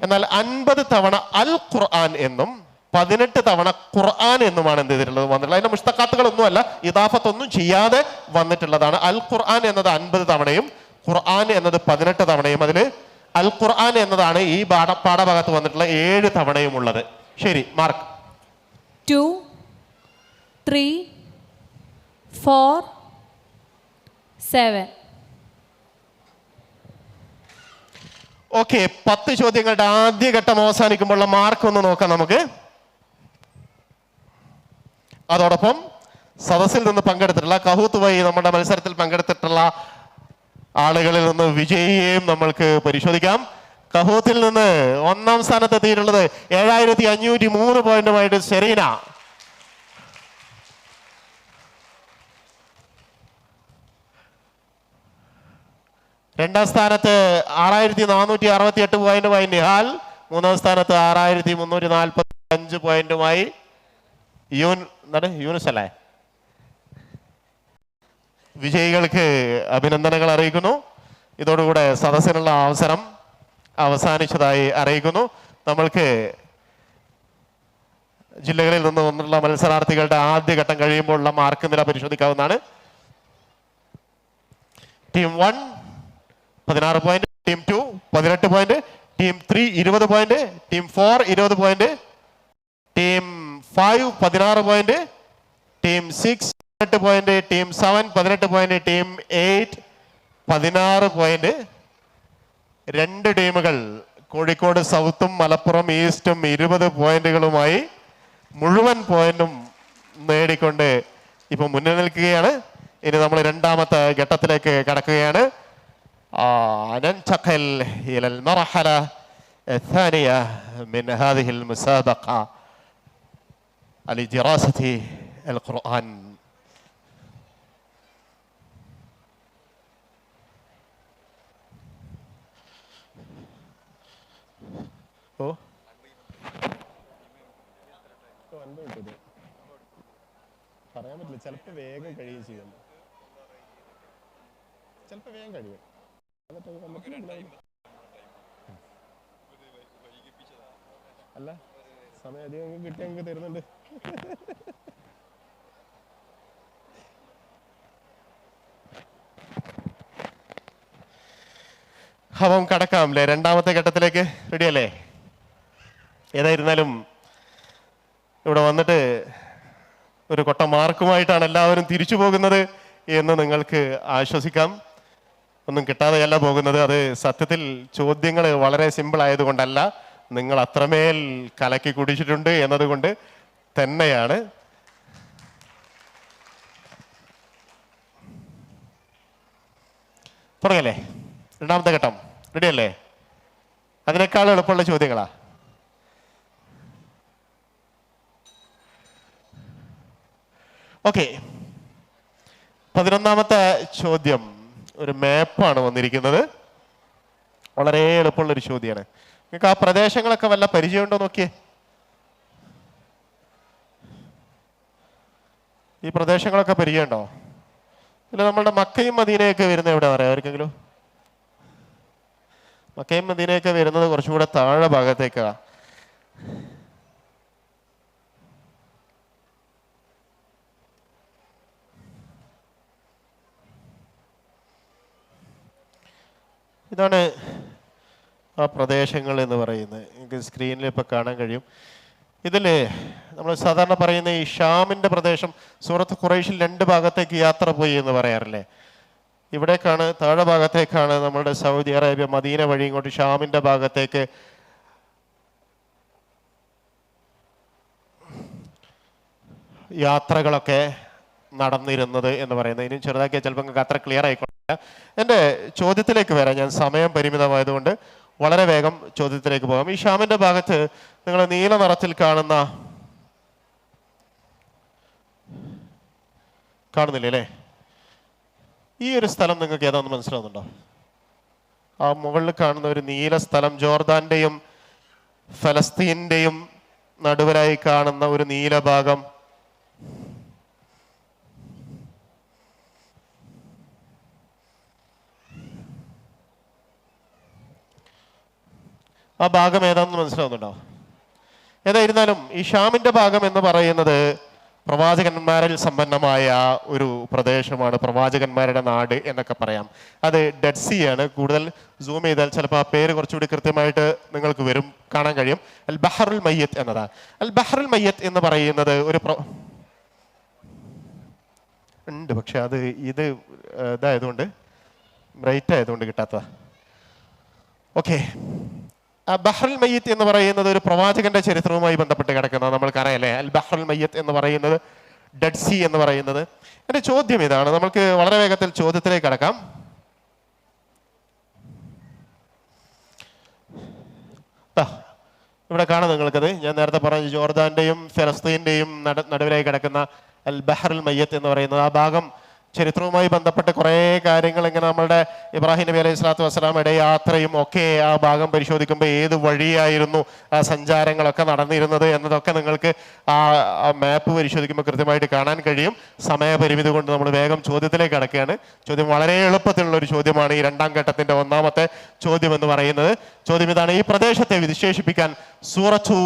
എന്നാൽ 50 തവണ അൽ ഖുർആൻ എന്നും 18 തവണ ഖുർആൻ എന്നുമാണ് എന്ത് ചെയ്തിട്ടുള്ളത് വന്നിട്ടുള്ളത്. അതിന്റെ മുസ്തഖാത്തുകളൊന്നുമല്ല, ഇദാഫത്തൊന്നും ചെയ്യാതെ വന്നിട്ടുള്ളതാണ്. അൽ ഖുർആൻ എന്നത് 50 തവണയും ഖുർആൻ എന്നത് 18 തവണയും. അതിൽ അൽ ഖുർആൻ എന്നതാണ് ഈ പാഠഭാഗത്ത് വന്നിട്ടുള്ള 7 തവണയും ഉള്ളത്. ശരി, മാർക്ക്. 2 3 4 7. ഓക്കെ, 10 ചോദ്യങ്ങളുടെ ആദ്യഘട്ടം അവസാനിക്കുമ്പോഴുള്ള മാർക്ക് ഒന്ന് നോക്കാം നമുക്ക്. അതോടൊപ്പം സദസ്സിൽ നിന്ന് പങ്കെടുത്തിട്ടുള്ള കഹൂത്ത് വഴി നമ്മുടെ മത്സരത്തിൽ പങ്കെടുത്തിട്ടുള്ള ആളുകളിൽ നിന്ന് വിജയിയെയും നമ്മൾക്ക് പരിശോധിക്കാം. കഹൂത്തിൽ നിന്ന് ഒന്നാം സ്ഥാനത്തെത്തിയിട്ടുള്ളത് 7503 പോയിന്റുമായിട്ട് സെറീന. രണ്ടാം സ്ഥാനത്ത് 6468 പോയിന്റുമായി നിഹാൽ. മൂന്നാം സ്ഥാനത്ത് 6345 പോയിന്റുമായി യൂനുസ് അല്ലേ. വിജയികൾക്ക് അഭിനന്ദനങ്ങൾ അറിയിക്കുന്നു. ഇതോടുകൂടെ സദസ്സിനുള്ള അവസരം അവസാനിച്ചതായി അറിയിക്കുന്നു. നമ്മൾക്ക് ജില്ലകളിൽ നിന്ന് വന്നിട്ടുള്ള മത്സരാർത്ഥികളുടെ ആദ്യഘട്ടം കഴിയുമ്പോഴുള്ള മാർക്ക് നില പരിശോധിക്കാവുന്നതാണ്. Team 1 16 point, team 2 18 point, team 3 20 point, team 4 20 point, team 5 16 point, team 6 18 point, team 7 18 point, team 8 16 point. 2 ടീമുകൾ കോഴിക്കോട് സൗത്തും മലപ്പുറം ഈസ്റ്റും 20 പോയിന്റുകളുമായി മുഴുവൻ പോയിന്റും നേടിക്കൊണ്ട് ഇപ്പൊ മുന്നിൽ നിൽക്കുകയാണ്. ഇനി നമ്മൾ രണ്ടാമത്തെ ഘട്ടത്തിലേക്ക് കടക്കുകയാണ്. ننتقل إلى المرحلة الثانية من هذه المسابقة لدراسة القرآن. പറയാൻ പറ്റില്ല, ചിലപ്പോൾ വേഗം കഴിയുകയും ചെയ്യും. ചിലപ്പോൾ വേഗം കഴിയും. അല്ല, സമയം അധികം കിട്ടി അങ്ങ് തരുന്നുണ്ട്. അപ്പം കടക്കാം അല്ലേ രണ്ടാമത്തെ ഘട്ടത്തിലേക്ക്? റെഡിയല്ലേ? ഏതായിരുന്നാലും ഇവിടെ വന്നിട്ട് ഒരു കൊട്ട മാർക്കുമായിട്ടാണ് എല്ലാവരും തിരിച്ചു പോകുന്നത് എന്ന് നിങ്ങൾക്ക് ആശ്വസിക്കാം. ഒന്നും കിട്ടാതെയല്ല പോകുന്നത്. അത് സത്യത്തിൽ ചോദ്യങ്ങൾ വളരെ സിമ്പിൾ ആയതുകൊണ്ടല്ല, നിങ്ങൾ അത്രമേൽ കലക്കി കുടിച്ചിട്ടുണ്ട് എന്നതുകൊണ്ട് തന്നെയാണ്. തുടങ്ങല്ലേ? രണ്ടാമത്തെ ഘട്ടം റെഡിയല്ലേ? അതിനേക്കാൾ എളുപ്പമുള്ള ചോദ്യങ്ങളാ. ഓക്കെ, 11ാമത്തെ ചോദ്യം ഒരു മാപ്പാണ് വന്നിരിക്കുന്നത്. വളരെ എളുപ്പമുള്ളൊരു ചോദ്യമാണ്. നിങ്ങൾക്ക് ആ പ്രദേശങ്ങളൊക്കെ വല്ല പരിചയമുണ്ടോ നോക്കിയേ. ഈ പ്രദേശങ്ങളൊക്കെ പരിചയമുണ്ടോ? ഇല്ല, നമ്മളുടെ മക്കയും മദീനയൊക്കെ വരുന്നത് എവിടെ പറയാം ആർക്കെങ്കിലും? മക്കയും മദീനയൊക്കെ വരുന്നത് കുറച്ചുകൂടെ താഴെ ഭാഗത്തേക്കാണ്. ഇതാണ് ആ പ്രദേശങ്ങൾ എന്ന് പറയുന്നത്. നിങ്ങൾക്ക് സ്ക്രീനിൽ ഇപ്പോൾ കാണാൻ കഴിയും. ഇതിൽ നമ്മൾ സാധാരണ പറയുന്ന ഈ ഷാമിൻ്റെ പ്രദേശം, സൂറത്ത് ഖുറൈശിൽ 2 ഭാഗത്തേക്ക് യാത്ര പോയി എന്ന് പറയാറില്ലേ? ഇവിടേക്കാണ്, താഴെ ഭാഗത്തേക്കാണ് നമ്മളുടെ സൗദി അറേബ്യ മദീന വഴി ഇങ്ങോട്ട് ഷാമിൻ്റെ ഭാഗത്തേക്ക് യാത്രകളൊക്കെ നടന്നിരുന്നത് എന്ന് പറയുന്നത്. ഇനിയും ചെറുതാക്കിയാൽ ചിലപ്പോൾ നിങ്ങൾക്ക് അത്ര ക്ലിയർ ആയിക്കോട്ടെ. എൻ്റെ ചോദ്യത്തിലേക്ക് വരാം. ഞാൻ സമയം പരിമിതമായതുകൊണ്ട് വളരെ വേഗം ചോദ്യത്തിലേക്ക് പോകാം. ഈ ഷാമിൻ്റെ ഭാഗത്ത് നിങ്ങൾ നീല നിറത്തിൽ കാണുന്നില്ലേ അല്ലേ? ഈ ഒരു സ്ഥലം നിങ്ങൾക്ക് ഏതാണെന്ന് മനസ്സിലാവുന്നുണ്ടോ? ആ മുകളിൽ കാണുന്ന ഒരു നീല സ്ഥലം ജോർദാന്റെയും ഫലസ്തീൻ്റെയും നടുവിലായി കാണുന്ന ഒരു നീല ഭാഗം, ആ ഭാഗം ഏതാണെന്ന് മനസ്സിലാവുന്നുണ്ടോ? ഏതായിരുന്നാലും ഈ ഷാമിൻ്റെ ഭാഗം എന്ന് പറയുന്നത് പ്രവാചകന്മാരിൽ സമ്പന്നമായ ഒരു പ്രദേശമാണ്, പ്രവാചകന്മാരുടെ നാട് എന്നൊക്കെ പറയാം. അത് ഡെഡ് സീ ആണ്. കൂടുതൽ സൂം ചെയ്താൽ ചിലപ്പോൾ ആ പേര് കുറച്ചുകൂടി കൃത്യമായിട്ട് നിങ്ങൾക്ക് കാണാൻ കഴിയും. അൽ ബഹറുൽ മയ്യത്ത് എന്നതാണ്. അൽ ബഹറുൽ മയ്യത്ത് എന്ന് പറയുന്നത് ഒരു ഉണ്ട്, പക്ഷെ അത് ഇതായതുകൊണ്ട് ബ്രൈറ്റ് ആയതുകൊണ്ട് കിട്ടാത്തതാ. ഓക്കെ, ബഹ്റുൽ മയ്യത്ത് എന്ന് പറയുന്നത് ഒരു പ്രവാചകന്റെ ചരിത്രവുമായി ബന്ധപ്പെട്ട് കിടക്കുന്നത് നമ്മൾക്കറിയാലേ. അൽ ബഹ്റുൽ മയ്യത്ത് എന്ന് പറയുന്നത്, ഡെഡ് സീ എന്ന് പറയുന്നത്. എൻ്റെ ചോദ്യം ഇതാണ്, നമുക്ക് വളരെ വേഗത്തിൽ ചോദ്യത്തിലേക്ക് കടക്കാം. ഇവിടെ കാണാം നിങ്ങൾക്കത്. ഞാൻ നേരത്തെ പറഞ്ഞ ജോർദാന്റെയും ഫലസ്തീൻ്റെയും നടുവിലായി കിടക്കുന്ന അൽ ബഹ്റുൽ മയ്യത്ത് എന്ന് പറയുന്നത് ആ ഭാഗം ചരിത്രവുമായി ബന്ധപ്പെട്ട് കുറേ കാര്യങ്ങൾ ഇങ്ങനെ നമ്മളുടെ ഇബ്രാഹിം നബി അലൈഹി സ്വലാത്തു വസ്സലാമയുടെ യാത്രയും ഒക്കെ ആ ഭാഗം പരിശോധിക്കുമ്പോൾ ഏത് വഴിയായിരുന്നു ആ സഞ്ചാരങ്ങളൊക്കെ നടന്നിരുന്നത് എന്നതൊക്കെ നിങ്ങൾക്ക് ആ മാപ്പ് പരിശോധിക്കുമ്പോൾ കൃത്യമായിട്ട് കാണാൻ കഴിയും. സമയപരിമിതി കൊണ്ട് നമ്മൾ വേഗം ചോദ്യത്തിലേക്ക് കടക്കുകയാണ്. ചോദ്യം വളരെ എളുപ്പത്തിലുള്ള ഒരു ചോദ്യമാണ്. ഈ രണ്ടാം ഘട്ടത്തിൻ്റെ 1ാമത്തെ ചോദ്യം എന്ന് പറയുന്നത്. ചോദ്യം ഇതാണ്: ഈ പ്രദേശത്തെ വിശേഷിപ്പിക്കാൻ സൂറത്തു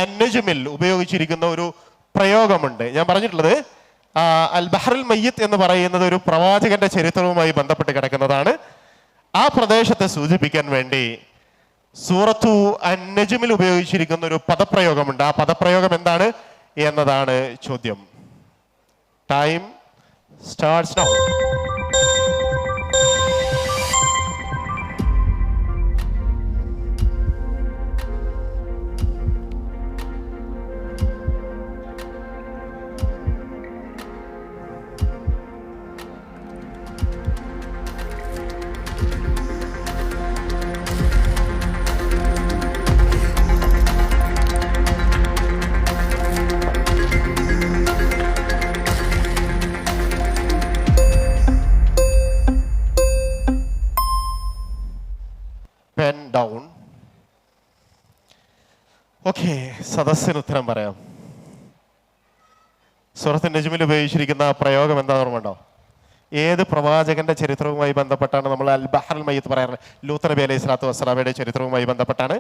അൻ-നജ്മിൽ ഉപയോഗിച്ചിരിക്കുന്ന ഒരു പ്രയോഗമുണ്ട്. ഞാൻ പറഞ്ഞിട്ടുള്ളത് അൽ ബഹ്റുൽ മയ്യത്ത് എന്ന് പറയുന്നത് ഒരു പ്രവാചകന്റെ ചരിത്രവുമായി ബന്ധപ്പെട്ട് കിടക്കുന്നതാണ്. ആ പ്രദേശത്തെ സൂചിപ്പിക്കാൻ വേണ്ടി സൂറത്തു അൻ-നജ്മിൽ ഉപയോഗിച്ചിരിക്കുന്ന ഒരു പദപ്രയോഗമുണ്ട്. ആ പദപ്രയോഗം എന്താണ് എന്നതാണ് ചോദ്യം. Time starts now. ഓക്കെ, സദസ്സിന് ഉത്തരം പറയാം. സൂറത്ത് നജ്മിൽ ഉപയോഗിച്ചിരിക്കുന്ന പ്രയോഗം എന്താണെന്ന് ഓർമ്മയുണ്ടോ? ഏത് പ്രവാചകന്റെ ചരിത്രവുമായി ബന്ധപ്പെട്ടാണ് നമ്മൾ അൽ ബഹ്റുൽ മയ്യിത്ത് പറയാറ്? ലൂത്ത് നബി അലൈഹി സ്വലാത്തു വസ്സലാമയുടെ ചരിത്രവുമായി ബന്ധപ്പെട്ടാണ്.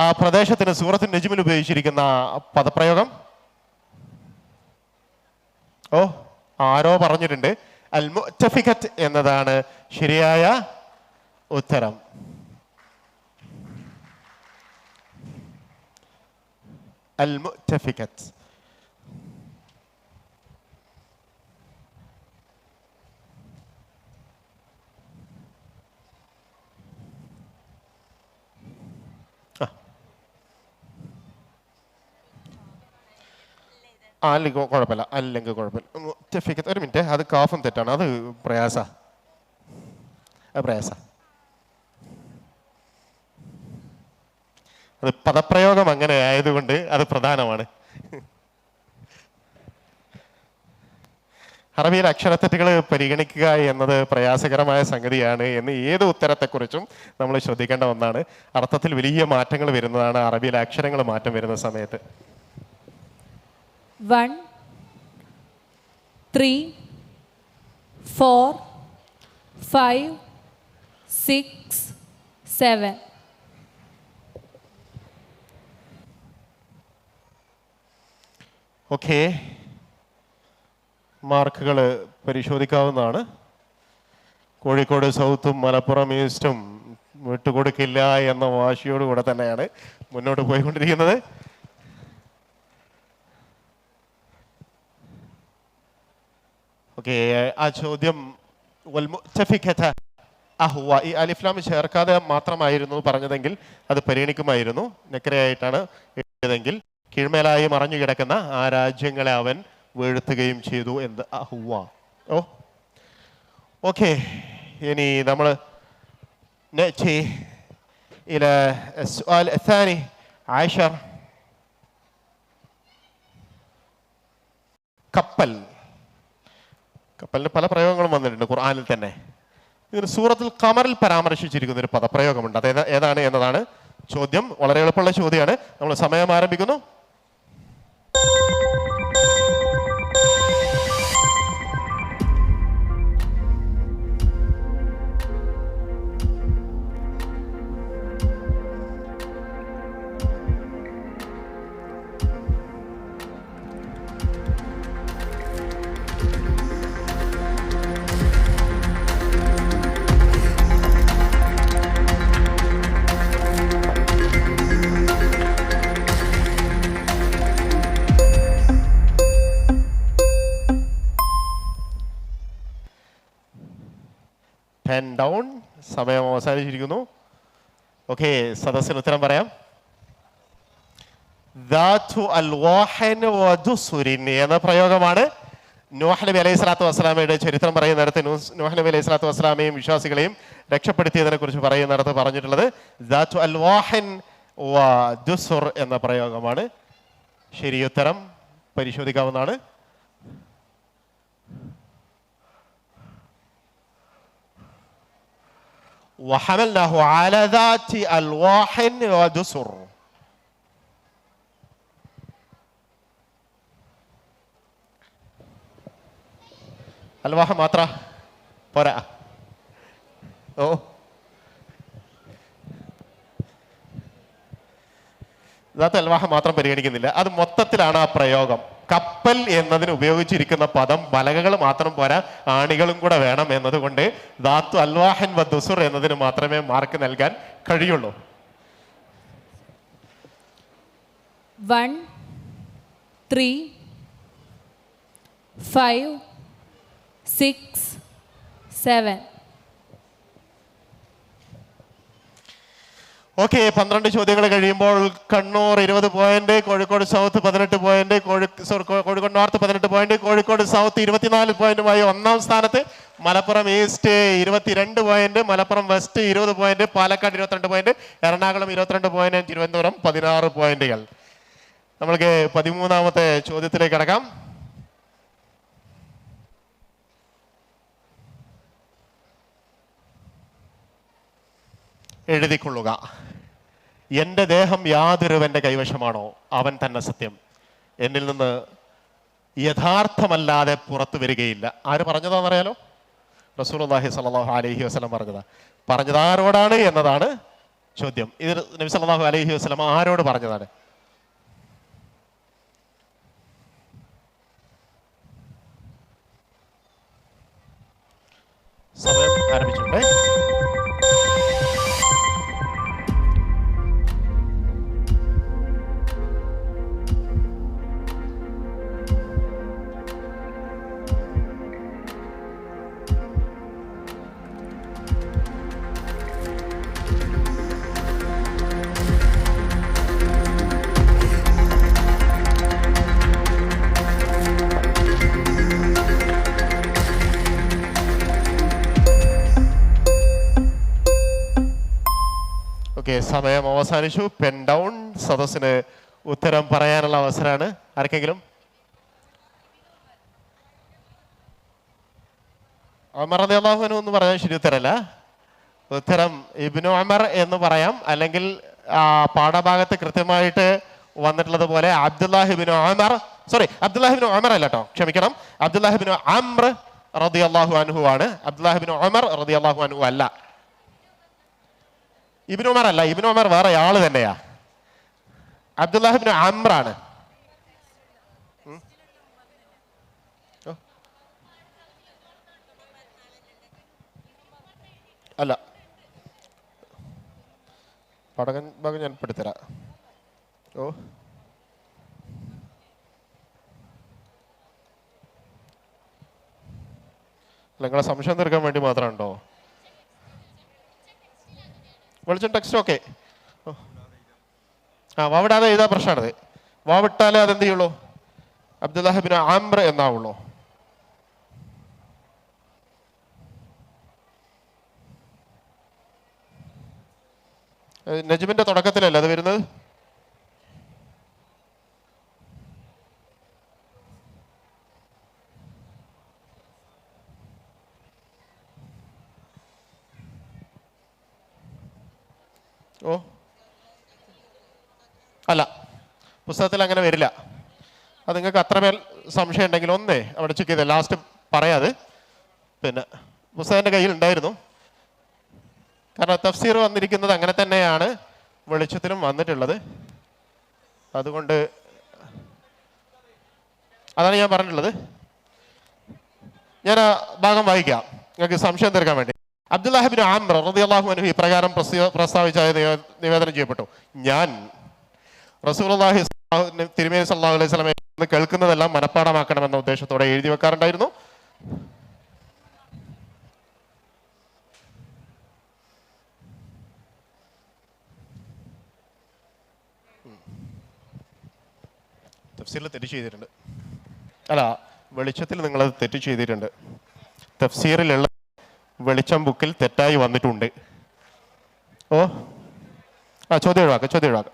ആ പ്രദേശത്തിന് സൂറത്ത് നജ്മിൽ ഉപയോഗിച്ചിരിക്കുന്ന പദപ്രയോഗം ആരോ പറഞ്ഞിട്ടുണ്ട്, അൽ മുഅ്തഫിഖത്ത് എന്നതാണ് ശരിയായ ഉത്തരം. അൽ മുഅ്തഫിഖത്ത്. അല്ലെങ്കിൽ കുഴപ്പമില്ല, അല്ലെങ്കിൽ കുഴപ്പമില്ല. മുഅ്തഫിഖത്ത്, ഒരു മിനിറ്റ്, അത് കാഫും തെറ്റാണ്, അത് പ്രയാസ. അത് പദപ്രയോഗം അങ്ങനെ ആയതുകൊണ്ട് അത് പ്രധാനമാണ്. അറബിയിൽ അക്ഷരത്തെറ്റുകൾ പരിഗണിക്കുക എന്നത് പ്രയാസകരമായ സംഗതിയാണ് എന്ന് ഏത് ഉത്തരത്തെക്കുറിച്ചും നമ്മൾ ശ്രദ്ധിക്കേണ്ട ഒന്നാണ്. അർത്ഥത്തിൽ വലിയ മാറ്റങ്ങൾ വരുന്നതാണ് അറബിയിലെ അക്ഷരങ്ങൾ മാറ്റം വരുന്ന സമയത്ത്. 1 3 4 5 6 7. ഓക്കെ, മാർക്കുകൾ പരിശോധിക്കാവുന്നതാണ്. കോഴിക്കോട് സൗത്തും മലപ്പുറം ഈസ്റ്റും വിട്ടുകൊടുക്കില്ല എന്ന വാശിയോടുകൂടെ തന്നെയാണ് മുന്നോട്ട് പോയിക്കൊണ്ടിരിക്കുന്നത്. ഓക്കെ, ആ ചോദ്യം വൽ മുഅ്തഫിഖത അഹ്വ, ഈ അലിഫ്ലാം ചേർക്കാതെ മാത്രമായിരുന്നു പറഞ്ഞതെങ്കിൽ അത് പരിഗണിക്കുമായിരുന്നു. നക്രയായിട്ടാണ് എഴുതിയതെങ്കിൽ കീഴ്മേലായി മറഞ്ഞു കിടക്കുന്ന ആ രാജ്യങ്ങളെ അവൻ വീഴ്ത്തുകയും ചെയ്തു എന്ന് അഹ്വ. ഓക്കെ, ഇനി നമ്മൾ نأتي إلى السؤال الثاني عشر. കപ്പലിന് പല പ്രയോഗങ്ങളും വന്നിട്ടുണ്ട് ഖുർആനിൽ തന്നെ. ഇതിന് സൂറത്തുൽ ഖമറിൽ പരാമർശിച്ചിരിക്കുന്ന ഒരു പദപ്രയോഗമുണ്ട്. അത് ഏതാണ് എന്നതാണ് ചോദ്യം. വളരെ എളുപ്പമുള്ള ചോദ്യമാണ്. നമ്മൾ സമയം ആരംഭിക്കുന്നു. ഡൗൺ. സമയം അവസാനിച്ചിരിക്കുന്നു. ഓക്കെ, സദസ്സിന് ഉത്തരം പറയാം. ദാതു അൽവാഹിൻ വദുസുരിൻ എന്ന പ്രയോഗമാണ് നൂഹ് നബി അലൈഹി സ്വലാത്തു വസ്സലാമയുടെ ചരിത്രം പറയുന്നിടത്ത് നൂഹ് നബി അലൈഹി സ്വലാത്തു വസ്സലാമയും വിശ്വാസികളെയും രക്ഷപ്പെടുത്തിയതിനെ കുറിച്ച് പറയുന്നിടത്ത് പറഞ്ഞിട്ടുള്ളത് ദാതു അൽവാഹിൻ വദുസുർ എന്ന പ്രയോഗമാണ്. ശരിയുത്തരം പരിശോധിക്കാവുന്നതാണ്. وحملناه على ذات ألواح ودسر. അൽവാഹ മാത്ര പോരാ. ദാത്ത് അൽവാഹ മാത്രം പരിഗണിക്കുന്നില്ല. അത് മൊത്തത്തിലാണ് ആ പ്രയോഗം. കപ്പൽ എന്നതിന് ഉപയോഗിച്ചിരിക്കുന്ന പദം പലകകൾ മാത്രം പോരാ, ആണികളും കൂടെ വേണം എന്നതുകൊണ്ട് ദാത്തു അൽവാഹിൻ വദുസുർ എന്നതിന് മാത്രമേ മാർക്ക് നൽകാൻ കഴിയുള്ളൂ. 1 3 5 6 7. ഓക്കെ, 12 ചോദ്യങ്ങൾ കഴിയുമ്പോൾ Kannur 20 point, Kozhikode south 18 point, Kozhikode north 18 point, Kozhikode south 24 പോയിന്റുമായി ഒന്നാം സ്ഥാനത്ത്. Malappuram east 22 point, Malappuram west 20 point, Palakkad 22 point, Ernakulam 22 point, Thiruvananthapuram 16 പോയിന്റുകൾ. നമ്മൾക്ക് 13ാമത്തെ ചോദ്യത്തിലേക്ക് കടക്കാം. എഴുതിക്കൊള്ളുക. എൻ്റെ ദേഹം യാതൊരുവൻ്റെ കൈവശമാണോ അവൻ തന്നെ സത്യം, എന്നിൽ നിന്ന് യഥാർത്ഥമല്ലാതെ പുറത്തു വരികയില്ല. ആര് പറഞ്ഞതാണെന്നറിയാലോ? റസൂലുള്ളാഹി സ്വല്ലല്ലാഹു അലൈഹി വസല്ലം പറഞ്ഞത് ആരോടാണ് എന്നതാണ് ചോദ്യം. ഇത് നബി സല്ലല്ലാഹു അലൈഹി വസല്ലം ആരോട് പറഞ്ഞതാണ്? സമയം ആരംഭിച്ചിട്ടുണ്ട്. ഓക്കെ, സമയം അവസാനിച്ചു. Pen down. സദസ്സിന് ഉത്തരം പറയാനുള്ള അവസരമാണ്. ആർക്കെങ്കിലും? ഉമർ റളിയല്ലാഹു അൻഹു എന്ന് പറയാൻ ശരി ഉത്തരമല്ല. ഉത്തരം ഇബ്നു ഉമർ എന്ന് പറയാം, അല്ലെങ്കിൽ പാഠഭാഗത്ത് കൃത്യമായിട്ട് വന്നിട്ടുള്ളത് പോലെ അബ്ദുല്ലാഹിബ്നു ഉമർ, അബ്ദുല്ലാഹിബ്നു ഉമർ അല്ല കേട്ടോ, ക്ഷമിക്കണം, അബ്ദുല്ലാഹിബ്നു അംർ റളിയല്ലാഹു അൻഹു ആണ്. അബ്ദുല്ലാഹിബ്നു ഉമർ റളിയല്ലാഹു അൻഹു അല്ല. ഇബ്നു ഉമർ അല്ല, ഇബ്നു ഉമർ വേറെ ആള് തന്നെയാ. അബ്ദുല്ലാഹിബ്നു അംറാണ്. അല്ല, പടകൻ ഭാഗം ഞാൻ പെടുത്തരാം. നിങ്ങളെ സംശയം തീർക്കാൻ വേണ്ടി മാത്രമുണ്ടോ? വെളിച്ചം ടെക്സ്റ്റ് ഓക്കെ. വാവിടാതെ എഴുതാ പ്രശ്നമാണത്. വാവിട്ടാലേ അതെന്ത് ചെയ്യുള്ളൂ? അബ്ദുല്ലാഹിബ്നു അംർ എന്നാവുള്ളൂ. നജ്മിന്റെ തുടക്കത്തിലല്ല അത് വരുന്നത്. അല്ല, പുസ്തകത്തിൽ അങ്ങനെ വരില്ല. അത് നിങ്ങൾക്ക് അത്രമേൽ സംശയം ഉണ്ടെങ്കിൽ ഒന്നേ അവിടെ ചെക്ക് ചെയ്തേ, ലാസ്റ്റ് പറയാത്. പിന്നെ പുസ്തകത്തിൻ്റെ കയ്യിൽ ഉണ്ടായിരുന്നു. കാരണം തഫ്സീർ വന്നിരിക്കുന്നത് അങ്ങനെ തന്നെയാണ് വെളിച്ചത്തിലും വന്നിട്ടുള്ളത്. അതുകൊണ്ട് അതാണ് ഞാൻ പറഞ്ഞിട്ടുള്ളത്. ഞാൻ ആ ഭാഗം വായിക്കാം നിങ്ങൾക്ക് സംശയം തീർക്കാൻ വേണ്ടി. അബ്ദുല്ലാഹിബ്നു അംർ റളിയല്ലാഹു അൻഹു ഇപ്രകാരം പ്രസ്താവിച്ചായി നിവേദനം ചെയ്യപ്പെട്ടു: ഞാൻ റസൂലുള്ളാഹി തിരുമേനി സല്ലല്ലാഹു അലൈഹി വസല്ലം കേൾക്കുന്നതെല്ലാം മനഃപ്പാഠമാക്കണമെന്ന ഉദ്ദേശത്തോടെ എഴുതി വെക്കാറുണ്ടായിരുന്നു. തഫ്സീറിൽ തെറ്റ് ചെയ്തിട്ടുണ്ട്. അല്ല, വെളിച്ചത്തിൽ നിങ്ങളത് തെറ്റ് ചെയ്തിട്ടുണ്ട്. തഫ്സീറിലുള്ള വെളിച്ചം ബുക്കിൽ തെറ്റായി വന്നിട്ടുണ്ട്. ചോദ്യം ഒഴിവാക്കാം.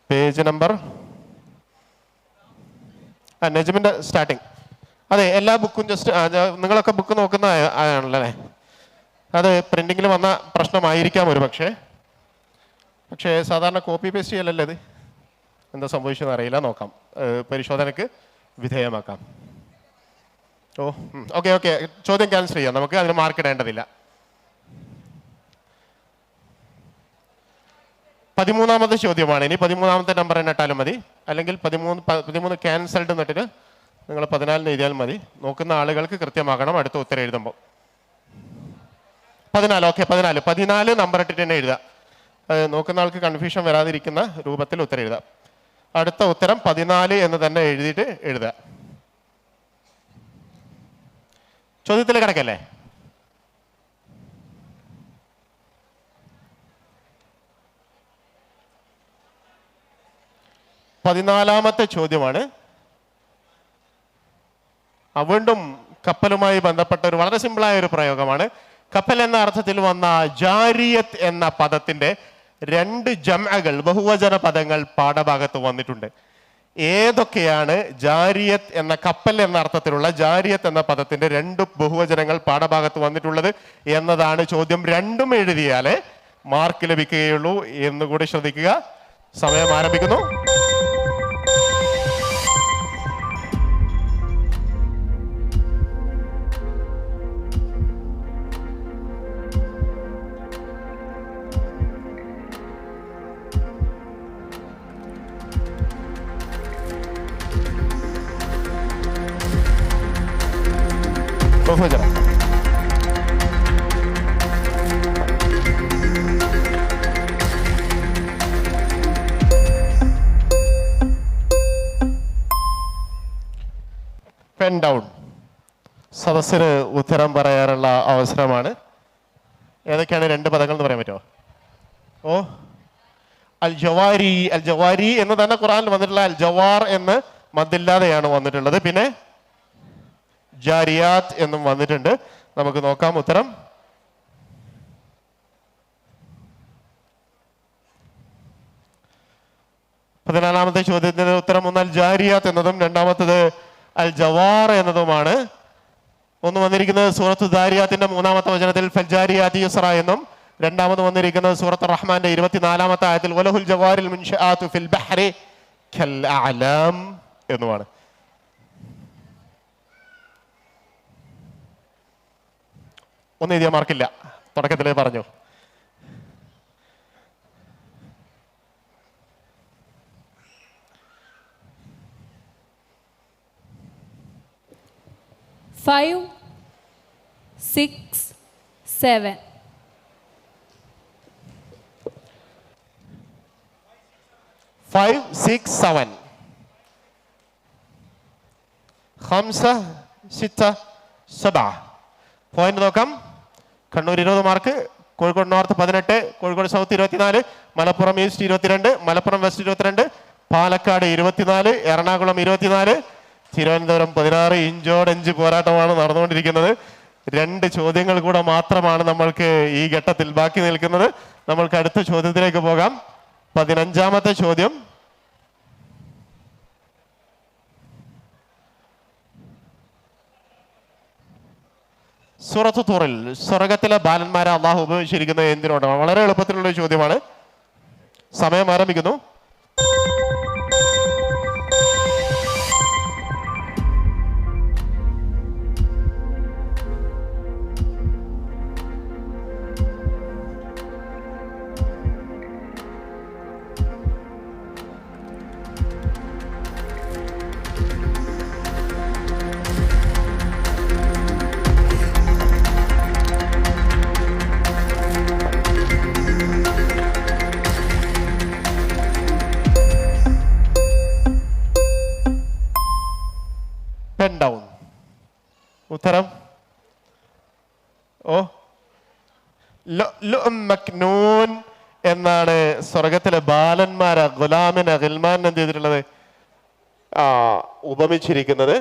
പേജ് നമ്പർ നജ്മിൻ്റെ സ്റ്റാർട്ടിങ്. അതെ, എല്ലാ ബുക്കും ജസ്റ്റ് നിങ്ങളൊക്കെ ബുക്ക് നോക്കുന്ന ആണല്ലേ. അത് പ്രിന്റിങ്ങിൽ വന്ന പ്രശ്നമായിരിക്കാം ഒരു പക്ഷേ സാധാരണ കോപ്പി പേസ്റ്റ് ചെയ്യലല്ലേ ഇത്. എന്താ സംഭവിച്ചതെന്ന് അറിയില്ല, നോക്കാം, പരിശോധനയ്ക്ക് വിധേയമാക്കാം. ഓക്കെ, ചോദ്യം ക്യാൻസൽ ചെയ്യാം, നമുക്ക് അതിന് മാർക്ക് ഇടേണ്ടതില്ല. 13ാമത്തെ ചോദ്യമാണ്. ഇനി 13ാമത്തെ നമ്പർ തന്നെ ഇട്ടാലും മതി, അല്ലെങ്കിൽ 13 ക്യാൻസൽഡ് എന്നിട്ട് നിങ്ങൾ 14 എഴുതിയാൽ മതി. നോക്കുന്ന ആളുകൾക്ക് കൃത്യമാകണം അടുത്ത ഉത്തരം എഴുതുമ്പോൾ. 14, ഓക്കെ, 14 നമ്പർ ഇട്ടിട്ട് തന്നെ എഴുതുക. നോക്കുന്ന ആൾക്ക് കൺഫ്യൂഷൻ വരാതിരിക്കുന്ന രൂപത്തിൽ ഉത്തരം എഴുതുക. അടുത്ത ഉത്തരം 14 എന്ന് തന്നെ എഴുതിയിട്ട് എഴുതുക. ചോദ്യത്തിൽ കിടക്കല്ലേ? പതിനാലാമത്തെ ചോദ്യമാണ്. വീണ്ടും കപ്പലുമായി ബന്ധപ്പെട്ട ഒരു വളരെ സിമ്പിളായ ഒരു പ്രയോഗമാണ്. കപ്പൽ എന്ന അർത്ഥത്തിൽ വന്ന ജാരിയത്ത് എന്ന പദത്തിന്റെ 2 ജംഅകൾ, ബഹുവചന പദങ്ങൾ പാഠഭാഗത്ത് വന്നിട്ടുണ്ട്. ഏതൊക്കെയാണ് ജാരിയത്ത് എന്ന കപ്പൽ എന്ന അർത്ഥത്തിലുള്ള ജാരിയത്ത് എന്ന പദത്തിന്റെ 2 ബഹുവചനങ്ങൾ പാഠഭാഗത്ത് വന്നിട്ടുള്ളത് എന്നതാണ് ചോദ്യം. രണ്ടും എഴുതിയാലേ മാർക്ക് ലഭിക്കുകയുള്ളൂ എന്നുകൂടി ശ്രദ്ധിക്കുക. സമയം ആരംഭിക്കുന്നു. ബഹുവചനം. Pen down. സദസ്സിന് ഉത്തരം പറയാനുള്ള അവസരമാണ്. ഏതൊക്കെയാണ് 2 പദങ്ങൾ എന്ന് പറയാൻ പറ്റുമോ? ഓ, അൽ ജവാരി. അൽ ജവാരി എന്ന് തന്നെ ഖുർആനിൽ വന്നിട്ടുള്ള അൽ ജവാർ എന്ന് മദ്ദില്ലാതെയാണ് വന്നിട്ടുള്ളത്. പിന്നെ ജാരിയാത്ത് എന്നും വന്നിട്ടുണ്ട്. നമുക്ക് നോക്കാം ഉത്തരം. പതിനാലാമത്തെ ചോദ്യത്തിന് ഉത്തരം ഒന്ന് അൽ ജാരിയാത്ത് എന്നതും രണ്ടാമത്തത് അൽ ജവാർ എന്നതുമാണ്. ഒന്ന് വന്നിരിക്കുന്നത് സൂറത്ത് ദാരിയാത്തിന്റെ 3-ാമത്തെ വചനത്തിൽ ഫൽജാരിയാത്തി യുസ്റ എന്നും, രണ്ടാമത് വന്നിരിക്കുന്നത് സൂറത്ത് റഹ്മാന്റെ 24-ാമത്തെ ആയത്തിൽ വലഹുൽ ജവാരിൽ മുൻശആതു ഫിൽ ബഹ്രി കൽ അഅലാം എന്നുമാണ്. ഒന്നും എഴുതിയാൽ മാർക്കില്ല, തുടക്കത്തിലേ പറഞ്ഞു. Five, 6, 7. 5, 6, 7. 5, 6, 7. പോയിന്റ് നോക്കാം. Kannur 20 mark, Kozhikode north 18, Kozhikode south 24, Malappuram east 22, Malappuram west 22, Palakkad 24, Ernakulam 24, Thiruvananthapuram 16. ഇഞ്ചോടഞ്ച് പോരാട്ടമാണ് നടന്നുകൊണ്ടിരിക്കുന്നത്. 2 ചോദ്യങ്ങൾ കൂടെ മാത്രമാണ് നമ്മൾക്ക് ഈ ഘട്ടത്തിൽ ബാക്കി നിൽക്കുന്നത്. നമ്മൾക്ക് അടുത്ത ചോദ്യത്തിലേക്ക് പോകാം. 15-ാമത്തെ ചോദ്യം. സൂറത്ത് തൂറിൽ സ്വർഗത്തിലെ ബാലന്മാരെ അള്ളാഹു ഉപയോഗിച്ചിരിക്കുന്നത് എന്തിനോടാണ്? വളരെ എളുപ്പത്തിലുള്ള ചോദ്യമാണ്. സമയം ആരംഭിക്കുന്നു. Pen down. ഉത്തരം ഓ മക്നൂൻ എന്നാണ് സ്വർഗത്തിലെ ബാലന്മാരെ ഗുലാമിനെ ഗിൽമാൻ എന്ത് ചെയ്തിട്ടുള്ളത്? ഉപമിച്ചിരിക്കുന്നത്.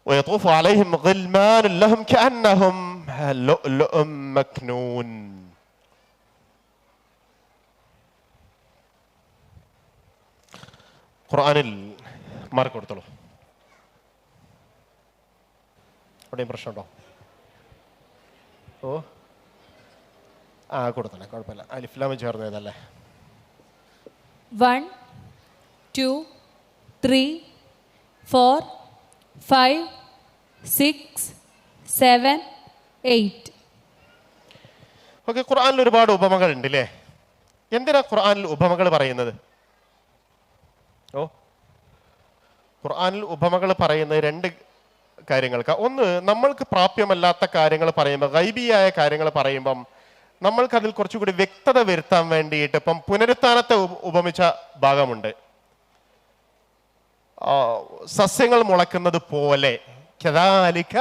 ويطوف عليهم غلمان لهم كأنهم لؤلؤ مكنون. ഖുർആനിൽ മാർക്ക് കൊടുത്തോളൂ. അവിടെയും പ്രശ്നമുണ്ടോ? ഓ കൊടുത്തല്ലേ, കുഴപ്പമില്ല. അലിഫ്ലാം ചേർന്നതല്ലേ. 1, 2, 3, 4, 5, 6, 7, 8. ഓക്കെ, ഖുർആനിൽ ഒരുപാട് ഉപമകൾ ഉണ്ട് അല്ലേ? എന്തിനാ ഖുർആനിൽ ഉപമകൾ പറയുന്നത്? ഓ, ഖുർആനിൽ ഉപമകൾ പറയുന്നത് 2 കാര്യങ്ങൾക്ക്. ഒന്ന്, നമ്മൾക്ക് പ്രാപ്യമല്ലാത്ത കാര്യങ്ങൾ പറയുമ്പോൾ, ഗൈബിയായ കാര്യങ്ങൾ പറയുമ്പം നമ്മൾക്ക് അതിൽ കുറച്ചുകൂടി വ്യക്തത വരുത്താൻ വേണ്ടിയിട്ട്, ഇപ്പം പുനരുത്ഥാനത്തെ ഉപമിച്ച ഭാഗമുണ്ട്. സസ്യങ്ങൾ മുളക്കുന്നത് പോലെ കദാലിക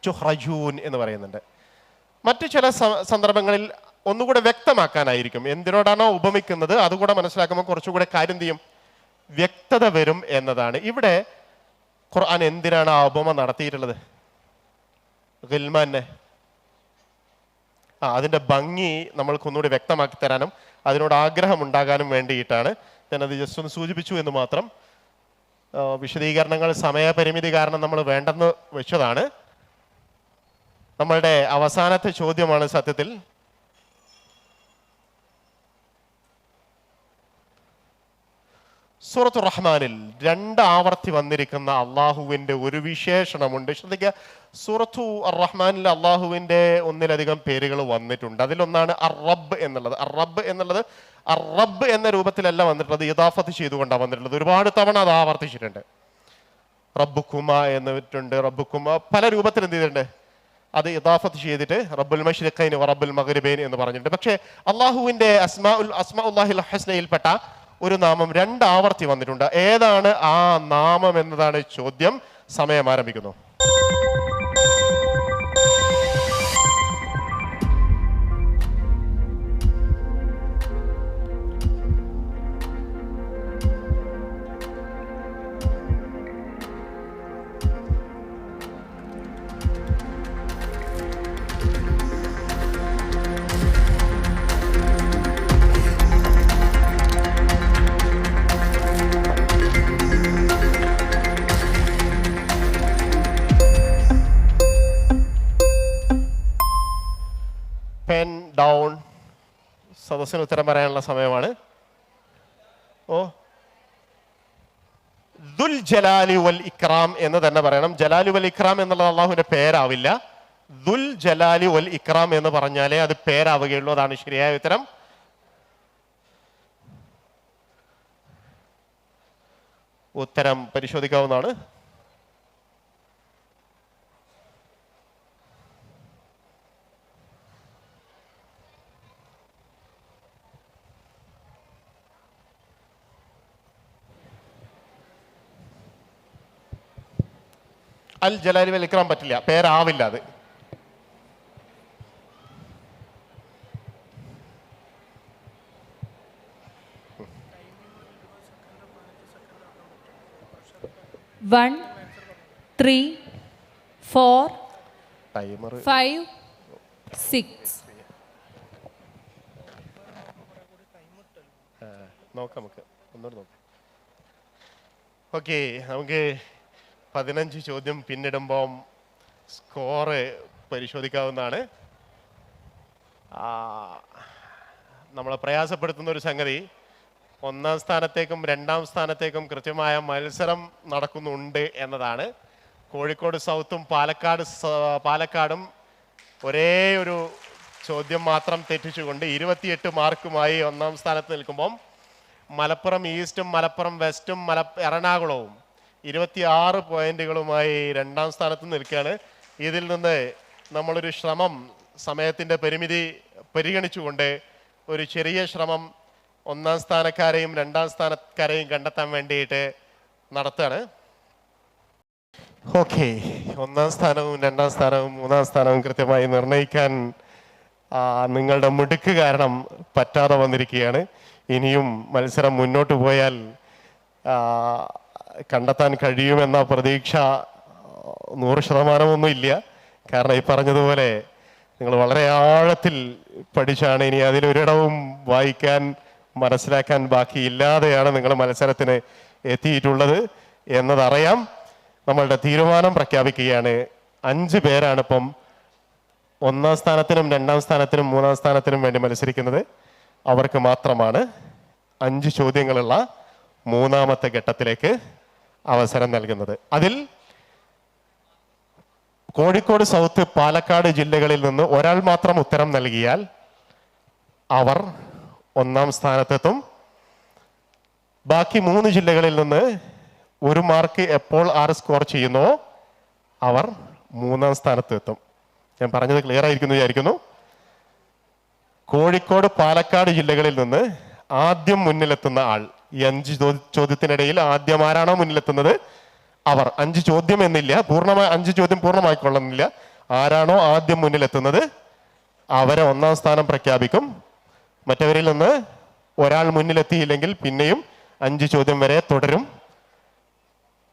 തുഖ്റജൂൻ എന്ന് പറയുന്നുണ്ട്. മറ്റു ചില സന്ദർഭങ്ങളിൽ ഒന്നുകൂടെ വ്യക്തമാക്കാനായിരിക്കും. എന്തിനോടാണോ ഉപമിക്കുന്നത് അതുകൂടെ മനസ്സിലാക്കുമ്പോൾ കുറച്ചുകൂടെ കാര്യം ചെയ്യും, വ്യക്തത വരും എന്നതാണ്. ഇവിടെ ഖുർആൻ എന്തിനാണ് ആ ഉപമ നടത്തിയിട്ടുള്ളത്? ഗിൽമാനെ അതിൻ്റെ ഭംഗി നമ്മൾക്കൊന്നുകൂടി വ്യക്തമാക്കി തരാനും അതിനോട് ആഗ്രഹം ഉണ്ടാകാനും വേണ്ടിയിട്ടാണ്. ഞാനത് ജസ്റ്റ് ഒന്ന് സൂചിപ്പിച്ചു എന്ന് മാത്രം. വിശദീകരണങ്ങൾ സമയപരിമിതി കാരണം നമ്മൾ വേണ്ടെന്ന് വെച്ചതാണ്. നമ്മളുടെ അവസാനത്തെ ചോദ്യമാണ് സത്യത്തിൽ. സൂറത്തു റഹ്മാനിൽ 2 ആവർത്തി വന്നിരിക്കുന്ന അള്ളാഹുവിൻ്റെ ഒരു വിശേഷണമുണ്ട്. ശ്രദ്ധിക്കുക, സൂറത്തു റഹ്മാനിൽ അള്ളാഹുവിൻ്റെ ഒന്നിലധികം പേരുകൾ വന്നിട്ടുണ്ട്. അതിലൊന്നാണ് അർ-റബ്ബ് എന്നുള്ളത്. അർ-റബ്ബ് എന്ന രൂപത്തിലല്ല വന്നിട്ടുള്ളത്, ഇദാഫത്ത് ചെയ്തുകൊണ്ടാണ് വന്നിട്ടുള്ളത്. ഒരുപാട് തവണ അത് ആവർത്തിച്ചിട്ടുണ്ട്. റബ്ബുക്കുമ എന്നിട്ടുണ്ട്, റബ്ബുക്കുമ പല രൂപത്തിൽ എന്ത് ചെയ്തിട്ടുണ്ട്, അത് ഇദാഫത്ത് ചെയ്തിട്ട് റബ്ബുൽ മശ്രിഖൈൻ റബ്ബുൽ മഗ്രിബൈൻ എന്ന് പറഞ്ഞിട്ടുണ്ട്. പക്ഷേ അള്ളാഹുവിൻ്റെ അസ്മാഉല്ലാഹിൽ ഹസ്നയിൽപ്പെട്ട ഒരു നാമം 2 ആവർത്തി വന്നിട്ടുണ്ട്. ഏതാണ് ആ നാമം എന്നതാണ് ചോദ്യം. സമയം ആരംഭിക്കുന്നു. Pen down. സദസ്സിന് ഉത്തരം പറയാനുള്ള സമയമാണ്. ദുൽ ജലാലി വൽ ഇക്രാം എന്ന് തന്നെ പറയണം. ജലാലി വൽ ഇക്രാം എന്നുള്ളത് അള്ളാഹുവിന്റെ പേരാവില്ല. ദുൽ ജലാലി വൽ ഇക്രാം എന്ന് പറഞ്ഞാലേ അത് പേരാവുകയുള്ളൂ. അതാണ് ശരിയായ ഉത്തരം. ഉത്തരം പരിശോധിക്കാവുന്നതാണ്. അൽ ജലാലി വൽ ഇക്രാം പറ്റില്ല, പേരാവില്ല അത്. One, 3, 4, timer 5, 6. നോക്കാം, നമുക്ക് ഒന്നുകൂടി നോക്കാം. ഓക്കെ, നമുക്ക് 15 ചോദ്യം പിന്നിടുമ്പം സ്കോറ് പരിശോധിക്കാവുന്നതാണ്. നമ്മളെ പ്രയാസപ്പെടുത്തുന്ന ഒരു സംഗതി, 1ാം സ്ഥാനത്തേക്കും 2ാം സ്ഥാനത്തേക്കും കൃത്യമായ മത്സരം നടക്കുന്നുണ്ട് എന്നതാണ്. കോഴിക്കോട് സൗത്തും പാലക്കാടും ഒരേ ഒരു ചോദ്യം മാത്രം തെറ്റിച്ചുകൊണ്ട് 28 മാർക്കുമായി 1ാം സ്ഥാനത്ത് നിൽക്കുമ്പം മലപ്പുറം ഈസ്റ്റും മലപ്പുറം വെസ്റ്റും എറണാകുളവും 26 പോയിന്റുകളുമായി 2ാം സ്ഥാനത്ത് നിൽക്കുകയാണ്. ഇതിൽ നിന്ന് നമ്മളൊരു ശ്രമം, സമയത്തിൻ്റെ പരിമിതി പരിഗണിച്ചുകൊണ്ട് ഒരു ചെറിയ ശ്രമം 1ാം സ്ഥാനക്കാരെയും 2ാം സ്ഥാനക്കാരെയും കണ്ടെത്താൻ വേണ്ടിയിട്ട് നടത്തുകയാണ്. ഓക്കെ, 1ാം സ്ഥാനവും 2ാം സ്ഥാനവും 3ാം സ്ഥാനവും കൃത്യമായി നിർണ്ണയിക്കാൻ നിങ്ങളുടെ മിടുക്ക് കാരണം പറ്റാതെ വന്നിരിക്കുകയാണ്. ഇനിയും മത്സരം മുന്നോട്ട് പോയാൽ കണ്ടെത്താൻ കഴിയുമെന്ന പ്രതീക്ഷ 100% ഇല്ല. കാരണം ഈ പറഞ്ഞതുപോലെ നിങ്ങൾ വളരെ ആഴത്തിൽ പഠിച്ചാണ്. ഇനി അതിലൊരിടവും വായിക്കാൻ മനസ്സിലാക്കാൻ ബാക്കിയില്ലാതെയാണ് നിങ്ങൾ മത്സരത്തിന് എത്തിയിട്ടുള്ളത് എന്നതറിയാം. നമ്മളുടെ തീരുമാനം പ്രഖ്യാപിക്കുകയാണ്. 5 പേരാണ് ഇപ്പം 1ാം സ്ഥാനത്തിനും 2ാം സ്ഥാനത്തിനും 3ാം സ്ഥാനത്തിനും വേണ്ടി മത്സരിക്കുന്നത്. അവർക്ക് മാത്രമാണ് 5 ചോദ്യങ്ങളുള്ള 3ാമത്തെ ഘട്ടത്തിലേക്ക് അവസരം നൽകുന്നത്. അതിൽ കോഴിക്കോട് സൗത്ത്, പാലക്കാട് ജില്ലകളിൽ നിന്ന് ഒരാൾ മാത്രം ഉത്തരം നൽകിയാൽ അവർ 1ാം സ്ഥാനത്തെത്തും. ബാക്കി 3 ജില്ലകളിൽ നിന്ന് 1 മാർക്ക് എപ്പോൾ ആര് സ്കോർ ചെയ്യുന്നുവോ അവർ 3ാം സ്ഥാനത്തെത്തും. ഞാൻ പറഞ്ഞത് ക്ലിയർ ആയിരിക്കുന്നു വിചാരിക്കുന്നു. കോഴിക്കോട്, പാലക്കാട് ജില്ലകളിൽ നിന്ന് ആദ്യം മുന്നിലെത്തുന്ന ആൾ, ഈ 5 ചോദ്യത്തിനിടയിൽ ആദ്യം ആരാണോ മുന്നിലെത്തുന്നത് അവർ, 5 ചോദ്യം എന്നില്ല, 5 ചോദ്യം പൂർണ്ണമായിക്കൊള്ളുന്നില്ല, ആരാണോ ആദ്യം മുന്നിലെത്തുന്നത് അവരെ 1ാം സ്ഥാനം പ്രഖ്യാപിക്കും. മറ്റവരിൽ നിന്ന് ഒരാൾ മുന്നിലെത്തിയില്ലെങ്കിൽ പിന്നെയും 5 ചോദ്യം വരെ തുടരും.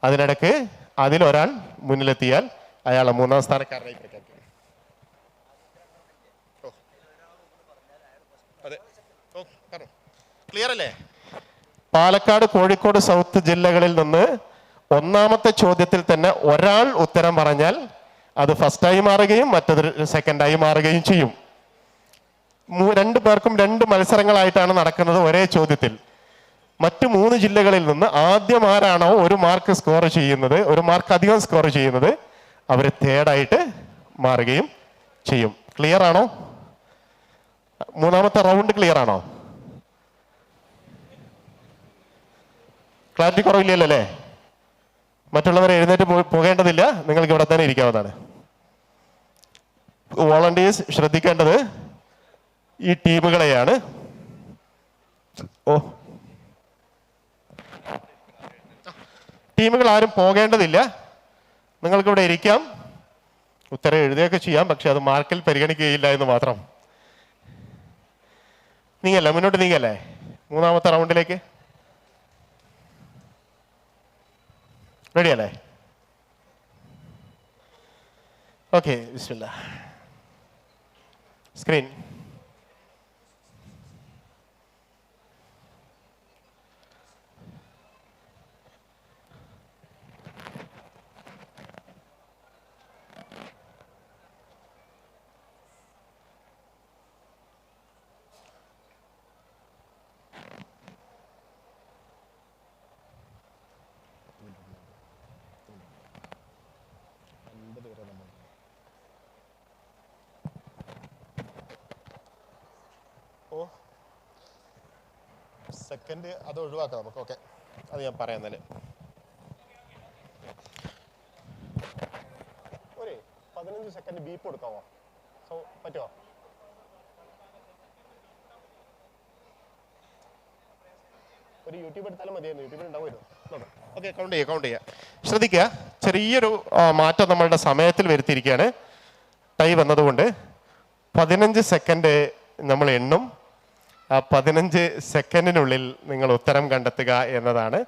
അതിനിടയ്ക്ക് അതിലൊരാൾ മുന്നിലെത്തിയാൽ അയാളെ 3ാം സ്ഥാനക്കാരനായി പ്രഖ്യാപിക്കും. ക്ലിയർ അല്ലേ? പാലക്കാട്, കോഴിക്കോട് സൗത്ത് ജില്ലകളിൽ നിന്ന് ഒന്നാമത്തെ ചോദ്യത്തിൽ തന്നെ ഒരാൾ ഉത്തരം പറഞ്ഞാൽ അത് ഫസ്റ്റായി മാറുകയും മറ്റത് സെക്കൻഡായി മാറുകയും ചെയ്യും. രണ്ടു പേർക്കും 2 മത്സരങ്ങളായിട്ടാണ് നടക്കുന്നത് ഒരേ ചോദ്യത്തിൽ. മറ്റു 3 ജില്ലകളിൽ നിന്ന് ആദ്യം ആരാണോ 1 മാർക്ക് സ്കോർ ചെയ്യുന്നത്, 1 മാർക്ക് അധികം സ്കോർ ചെയ്യുന്നത്, അവർ തേർഡായിട്ട് മാറുകയും ചെയ്യും. ക്ലിയർ ആണോ? മൂന്നാമത്തെ റൗണ്ട് ക്ലിയർ ആണോ? ക്ലാരിറ്റി കുറവില്ലല്ലോ അല്ലേ? മറ്റുള്ളവരെ എഴുന്നേറ്റ് പോകേണ്ടതില്ല, നിങ്ങൾക്ക് ഇവിടെ തന്നെ ഇരിക്കാവുന്നതാണ്. വോളണ്ടിയേഴ്സ് ശ്രദ്ധിക്കേണ്ടത് ഈ ടീമുകളെയാണ്. ടീമുകൾ ആരും പോകേണ്ടതില്ല, നിങ്ങൾക്കിവിടെ ഇരിക്കാം, ഉത്തരം എഴുതുകയൊക്കെ ചെയ്യാം, പക്ഷെ അത് മാർക്കിൽ പരിഗണിക്കുകയില്ല എന്ന് മാത്രം. നീങ്ങല്ലേ, മുന്നോട്ട് നീങ്ങല്ലേ മൂന്നാമത്തെ റൗണ്ടിലേക്ക്? റെഡിയല്ലേ? ഓക്കെ, ബിസ്മില്ലാ. സ്ക്രീൻ. സെക്കൻഡ് അത് ഒഴിവാക്കാം നമുക്ക്. ഓക്കെ, അത് ഞാൻ പറയാം. എന്നാല് ഒരു 15 സെക്കൻഡ് ബീപ്പ് കൊടുക്കാമോ? പറ്റുമോ? ഒരു യൂട്യൂബ് എടുത്താലും മതിയായിരുന്നു, യൂട്യൂബിൽ ഉണ്ടാവുമല്ലോ. ഓക്കെ, കൗണ്ട് ചെയ്യാം. ശ്രദ്ധിക്കുക, ചെറിയൊരു മാറ്റം നമ്മളുടെ സമയത്തിൽ വരുത്തിയിരിക്കുകയാണ്. ടൈം വന്നതുകൊണ്ട് 15 സെക്കൻഡ് നമ്മൾ എണ്ണും. ആ 15 സെക്കൻഡിനുള്ളിൽ നിങ്ങൾ ഉത്തരം കണ്ടെത്തുക എന്നതാണ്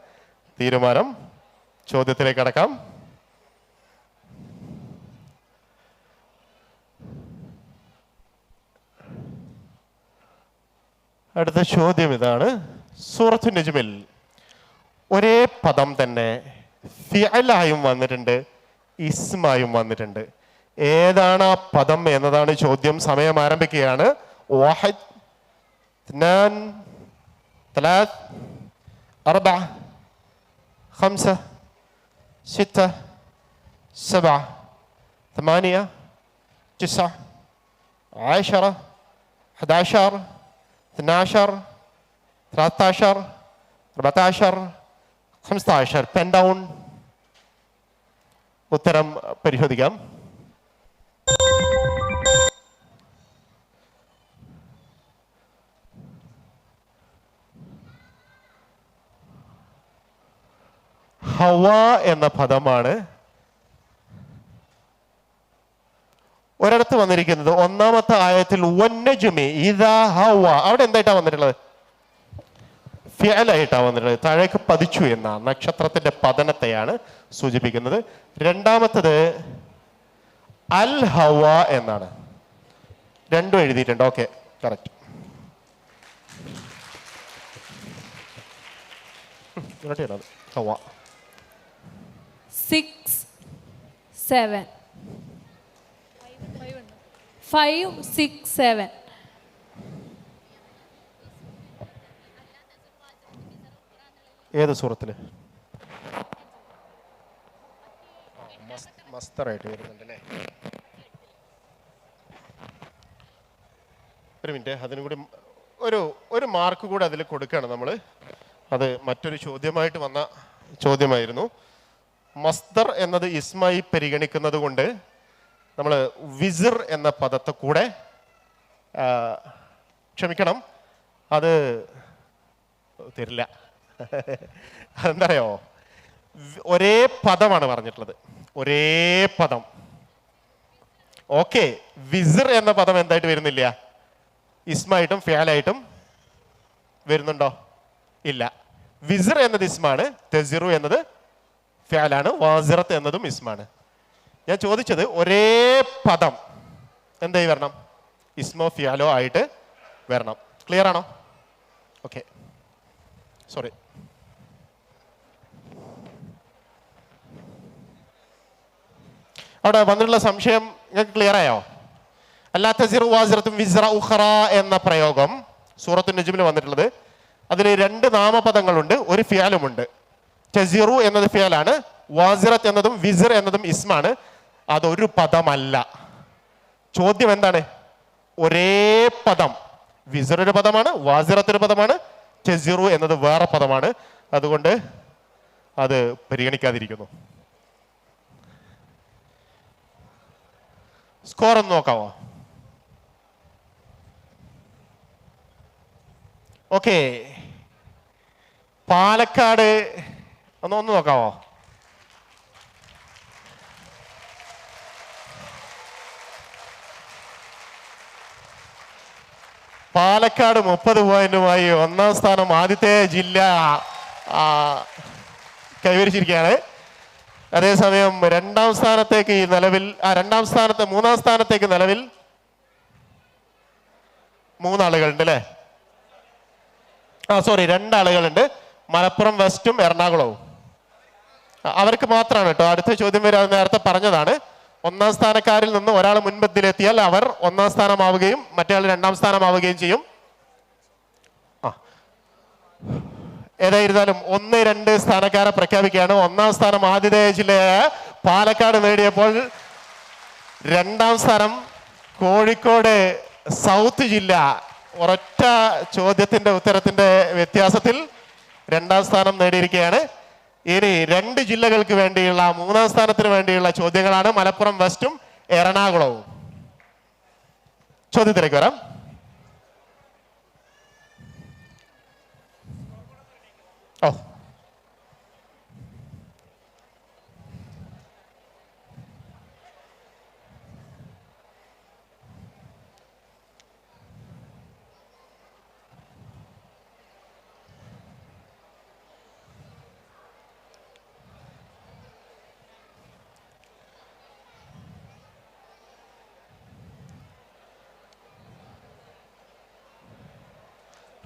തീരുമാനം. ചോദ്യത്തിലേക്ക് കടക്കാം. അടുത്ത ചോദ്യം ഇതാണ്. സൂറത്തു നജ്മിൽ ഒരേ പദം തന്നെ ഫിഅലായും വന്നിട്ടുണ്ട്, ഇസ്മായും വന്നിട്ടുണ്ട്. ഏതാണ് ആ പദം എന്നതാണ് ചോദ്യം. സമയം ആരംഭിക്കുകയാണ്. വാഹിദ്, اثنان، ثلاث، أربعة، خمسة، ستة، سبعة، ثمانية، تسعة، 10، 11، 12، 13، 14، 15. Pen down. ഉത്തരം പരിശോധിക്കാം. ഹവ എന്ന പദമാണ് ഒരിടത്ത് വന്നിരിക്കുന്നത്. ഒന്നാമത്തെ ആയത്തിൽ വന്നജ്മി ഇദാ ഹവ, അവിടെ എന്തായിട്ടാ വന്നിട്ടുള്ളത്? ഫിഅലായിട്ടാ വന്നിട്ടുള്ളത്. താഴേക്ക് പതിച്ചു എന്ന നക്ഷത്രത്തിന്റെ പതനത്തെയാണ് സൂചിപ്പിക്കുന്നത്. രണ്ടാമത്തത് അൽ ഹവ എന്നാണ്. രണ്ടും എഴുതിയിട്ടുണ്ട്. Okay, correct. ഹവ. 6, 7. 5, 6, 7. ഏത് സൂറത്തില്? മസ്തറായിട്ട് വരുന്നുണ്ടല്ലേ. ഒരു മിനിറ്റ്, അതിനും കൂടി ഒരു മാർക്ക് കൂടെ അതിൽ കൊടുക്കുകയാണ് നമ്മൾ. അത് മറ്റൊരു ചോദ്യമായിട്ട് വന്ന ചോദ്യമായിരുന്നു. മസ്ദർ എന്നത് ഇസ്മായി പരിഗണിക്കുന്നത് കൊണ്ട് നമ്മൾ വിസിർ എന്ന പദത്തെ കൂടെ ക്ഷമിക്കണം, അത് തരില്ല. അതെന്തറിയോ? ഒരേ പദമാണ് പറഞ്ഞിട്ടുള്ളത്, ഒരേ പദം. ഓക്കെ, വിസിർ എന്ന പദം എന്തായിട്ട് വരുന്നില്ല? ഇസ്മായിട്ടും ഫിയാലായിട്ടും വരുന്നുണ്ടോ? ഇല്ല. വിസിർ എന്നത് ഇസ്മാണ്, തെസിറു എന്നത് ഫിയാലാണ്, വാസിറത്ത് എന്നതും ഇസ്മാണ്. ഞാൻ ചോദിച്ചത് ഒരേ പദം എന്തായി വരണം? ഇസ്മോ ഫിയാലോ ആയിട്ട് വരണം. ക്ലിയർ ആണോ? Okay, sorry. അവിടെ വന്നിട്ടുള്ള സംശയം നിങ്ങൾക്ക് ക്ലിയർ ആയോ? അല്ലാ തസിറു വാസിറത്തും വിസ്റ ഉഖറ എന്ന പ്രയോഗം സൂറത്തു നജ്മിൽ വന്നിട്ടുള്ളത്. അതിൽ 2 നാമപദങ്ങളുണ്ട്, ഒരു ഫിയാലുമുണ്ട്. തസിറു എന്നത് ഫിയാലാണ്, വാസിറത്ത് എന്നതും വിസ്ർ എന്നതും ഇസ്മാണ്. അതൊരു പദമല്ല. ചോദ്യം എന്താണ്? ഒരേ പദം. വിസ്ർ ഒരു പദമാണ്, വാസിറത്ത് ഒരു പദമാണ്, തസിറു എന്നത് വേറെ പദമാണ്. അതുകൊണ്ട് അത് പരിഗണിക്കാതിരിക്കുന്നു. സ്കോർ ഒന്ന് നോക്കാമോ? ഓക്കെ, പാലക്കാട് ഒന്ന് നോക്കാമോ? പാലക്കാട് 30 പോയിന്റുമായി 1ാം സ്ഥാനം ആദ്യത്തെ ജില്ല കൈവരിച്ചിരിക്കുകയാണ്. അതേസമയം 2ാം സ്ഥാനത്തേക്ക് നിലവിൽ 2ാം സ്ഥാനത്ത് 3ാം സ്ഥാനത്തേക്ക് നിലവിൽ 3 ആളുകളുണ്ട് അല്ലേ? സോറി, 2 ആളുകളുണ്ട്. മലപ്പുറം വെസ്റ്റും എറണാകുളവും. അവർക്ക് മാത്രമാണ് കേട്ടോ അടുത്ത ചോദ്യം വരെ. നേരത്തെ പറഞ്ഞതാണ്, 1ാം സ്ഥാനക്കാരിൽ നിന്ന് ഒരാൾ മുൻപത്തിലെത്തിയാൽ അവർ 1ാം സ്ഥാനമാവുകയും മറ്റേ ആൾ 2ാം സ്ഥാനമാവുകയും ചെയ്യും. ഏതായിരുന്നാലും 1, 2 സ്ഥാനക്കാരെ പ്രഖ്യാപിക്കുകയാണ്. 1ാം സ്ഥാനം ആദ്യത്തെ ജില്ലയായ പാലക്കാട് നേടിയപ്പോൾ 2ാം സ്ഥാനം കോഴിക്കോട് സൗത്ത് ജില്ല ഒരൊറ്റ ചോദ്യത്തിന്റെ ഉത്തരത്തിന്റെ വ്യത്യാസത്തിൽ 2ാം സ്ഥാനം നേടിയിരിക്കുകയാണ്. ഇനി 2 ജില്ലകൾക്ക് വേണ്ടിയുള്ള 3ാം സ്ഥാനത്തിന് വേണ്ടിയുള്ള ചോദ്യങ്ങളാണ്. മലപ്പുറം വെസ്റ്റും എറണാകുളവും. ചോദ്യത്തിലേക്ക് വരാം. ഓ,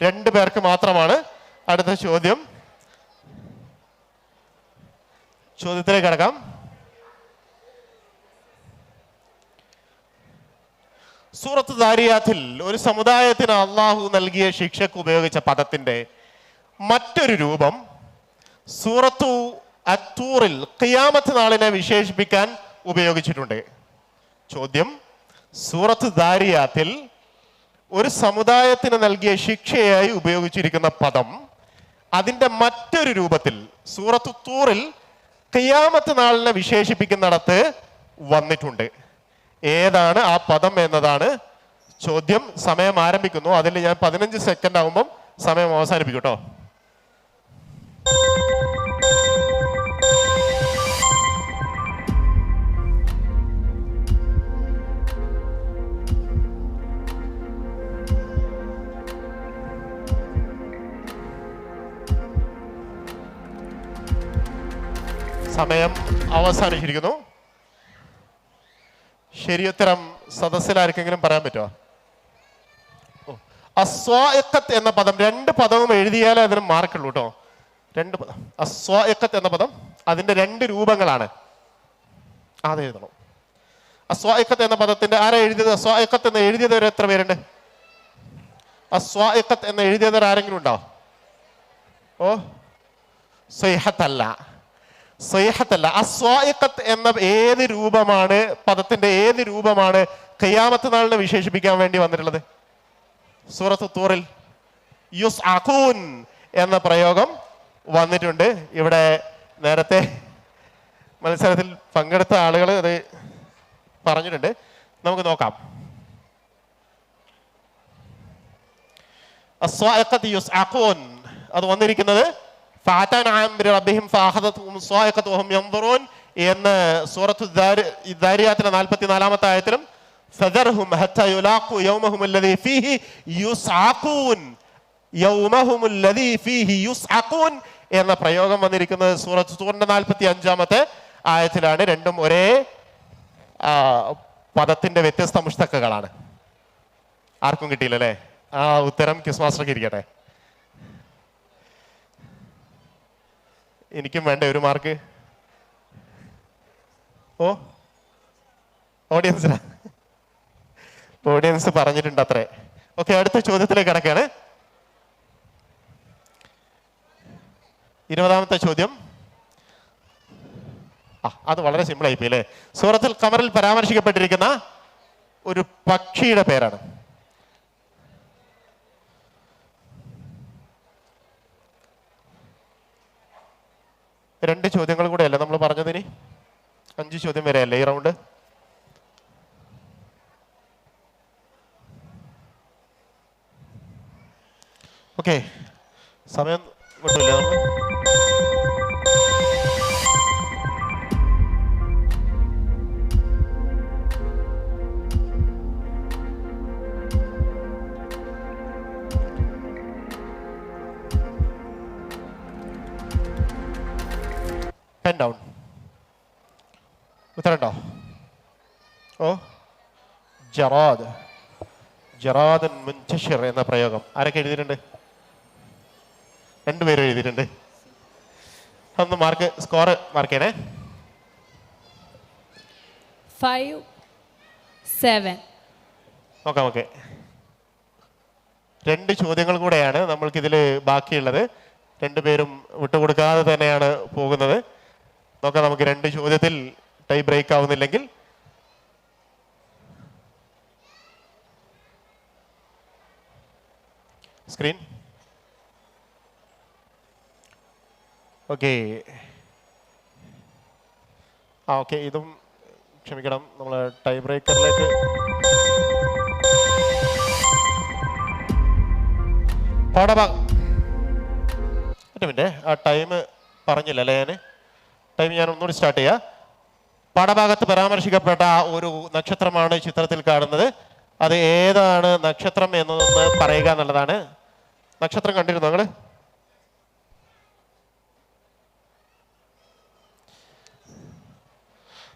രണ്ട് പേർക്ക് മാത്രമാണ് അടുത്ത ചോദ്യം. ചോദ്യത്തിലേക്ക് കടക്കാം. സൂറത്ത് ദാരിയാത്തിൽ ഒരു സമുദായത്തിന് അള്ളാഹു നൽകിയ ശിക്ഷക്ക് ഉപയോഗിച്ച പദത്തിന്റെ മറ്റൊരു രൂപം സൂറത്തു അത്തൂറിൽ ഖിയാമത്ത് നാളിനെ വിശേഷിപ്പിക്കാൻ ഉപയോഗിച്ചിട്ടുണ്ട്. ചോദ്യം: സൂറത്ത് ദാരിയാത്തിൽ ഒരു സമുദായത്തിന് നൽകിയ ശിക്ഷയായി ഉപയോഗിച്ചിരിക്കുന്ന പദം അതിന്റെ മറ്റൊരു രൂപത്തിൽ സൂറത്തു തൂറിൽ ഖിയാമത്ത് നാളിനെ വിശേഷിപ്പിക്കുന്നിടത്ത് വന്നിട്ടുണ്ട്. ഏതാണ് ആ പദം എന്നതാണ് ചോദ്യം. സമയം ആരംഭിക്കുന്നു. അതിൽ ഞാൻ 15 സെക്കൻഡ് ആകുമ്പം സമയം അവസാനിപ്പിക്കും കേട്ടോ. സമയം അവസാനിച്ചിരിക്കുന്നു. ശരിയുത്തരം സദസ്സിൽ ആർക്കെങ്കിലും പറയാൻ പറ്റുമോ? അസ്വാഇഖത്ത് എന്ന പദം, 2 പദവും എഴുതിയാലേ അതിന് മാർക്കുള്ളൂ കേട്ടോ. 2 പദം. അസ്വാഇഖത്ത് എന്ന പദം അതിന്റെ 2 രൂപങ്ങളാണ്. അത് എഴുതണം. അസ്വാഇഖത്ത് എന്ന പദത്തിന്റെ ആരാ എഴുതിയത്? അസ്വാഇഖത്ത് എന്ന് എഴുതിയവർ എത്ര പേരുണ്ട്? അസ്വാഇഖത്ത് എന്ന് എഴുതിയവർ ആരെങ്കിലും ഉണ്ടോ? ഓ, സൈഹത്തല്ല, സൈഹത്തല്ല. അസ്വാഇഖത്ത് എന്ന ഏത് രൂപമാണ്, പദത്തിന്റെ ഏത് രൂപമാണ് ഖിയാമത്ത് നാളിനെ വിശേഷിപ്പിക്കാൻ വേണ്ടി വന്നിട്ടുള്ളത്? സൂറത്ത് തൂറിൽ യുസ്അഖൂൻ എന്ന പ്രയോഗം വന്നിട്ടുണ്ട്. ഇവിടെ നേരത്തെ മത്സരത്തിൽ പങ്കെടുത്ത ആളുകൾ അത് പറഞ്ഞിട്ടുണ്ട്. നമുക്ക് നോക്കാം. അസ്വാഇഖത്ത് യുസ്അഖൂൻ അത് വന്നിരിക്കുന്നത് എന്ന് സൂറത്തു ദാരിയാത്തിലെ 44-ാമത്തെ ആയത്തിലും എന്ന പ്രയോഗം വന്നിരിക്കുന്നത് സൂറത്ത് തൂറിന്റെ 45-ാമത്തെ ആയത്തിലാണ്. രണ്ടും ഒരേ പദത്തിന്റെ വ്യത്യസ്ത മുസ്തഖകളാണ്. ആർക്കും കിട്ടിയില്ലല്ലേ? ആ ഉത്തരം ക്വിസ് മാസ്റ്റർക്ക് ഇരിക്കട്ടെ. എനിക്കും വേണ്ട 1 മാർക്ക്. ഓ, ഓഡിയൻസ് പറഞ്ഞിട്ടുണ്ട് അത്രേ. ഓക്കെ, അടുത്ത ചോദ്യത്തിലേക്ക് കടക്കുകയാണ്. 20ാമത്തെ ചോദ്യം. അത് വളരെ സിമ്പിൾ ആയിപ്പോയി അല്ലേ. സൂറത്തുൽ ഖമറിൽ പരാമർശിക്കപ്പെട്ടിരിക്കുന്ന ഒരു പക്ഷിയുടെ പേരാണ്. രണ്ട് ചോദ്യങ്ങൾ കൂടെ അല്ലേ നമ്മൾ പറഞ്ഞതിന്? 5 ചോദ്യം വരെ അല്ലേ ഈ റൗണ്ട്? ഓക്കെ, സമയം വിട്ടില്ല നമ്മൾ. Pen down. ഉത്തരണ്ടോ? ജറാദ്, ജറാദൻ മുൻതശിർ എന്ന പ്രയോഗം ആരൊക്കെ എഴുതിയിട്ടുണ്ട്? 2 പേരും എഴുതിയിട്ടുണ്ട്. ഒന്ന് മാർക്ക്, സ്കോർ മാർക്ക് ചെയ്യണേ. 5 7. നോക്കാം. ഓക്കെ, 2 ചോദ്യങ്ങൾ കൂടെയാണ് നമ്മൾക്കിതിൽ ബാക്കിയുള്ളത്. 2 പേരും വിട്ടുകൊടുക്കാതെ തന്നെയാണ് പോകുന്നത്. നോക്കാം, നമുക്ക് 2 ചോദ്യത്തിൽ ടൈ ബ്രേക്ക് ആവുന്നില്ലെങ്കിൽ സ്ക്രീൻ. ഓക്കെ, ഓക്കെ, ഇതും ക്ഷമിക്കണം, നമ്മൾ ടൈ ബ്രേക്കറിലേക്ക് ഒരു മിനിറ്റ്. ആ ടൈം പറഞ്ഞില്ല അല്ലേ? ഞാൻ ഒന്നുകൂടി സ്റ്റാർട്ട് ചെയ്യാം. പാഠഭാഗത്ത് പരാമർശിക്കപ്പെട്ട ഒരു നക്ഷത്രമാണ് ചിത്രത്തിൽ കാണുന്നത്. അത് ഏതാണ് നക്ഷത്രം എന്നതൊന്ന് പറയുക എന്നുള്ളതാണ്. നക്ഷത്രം കണ്ടിരുന്നു നിങ്ങൾ?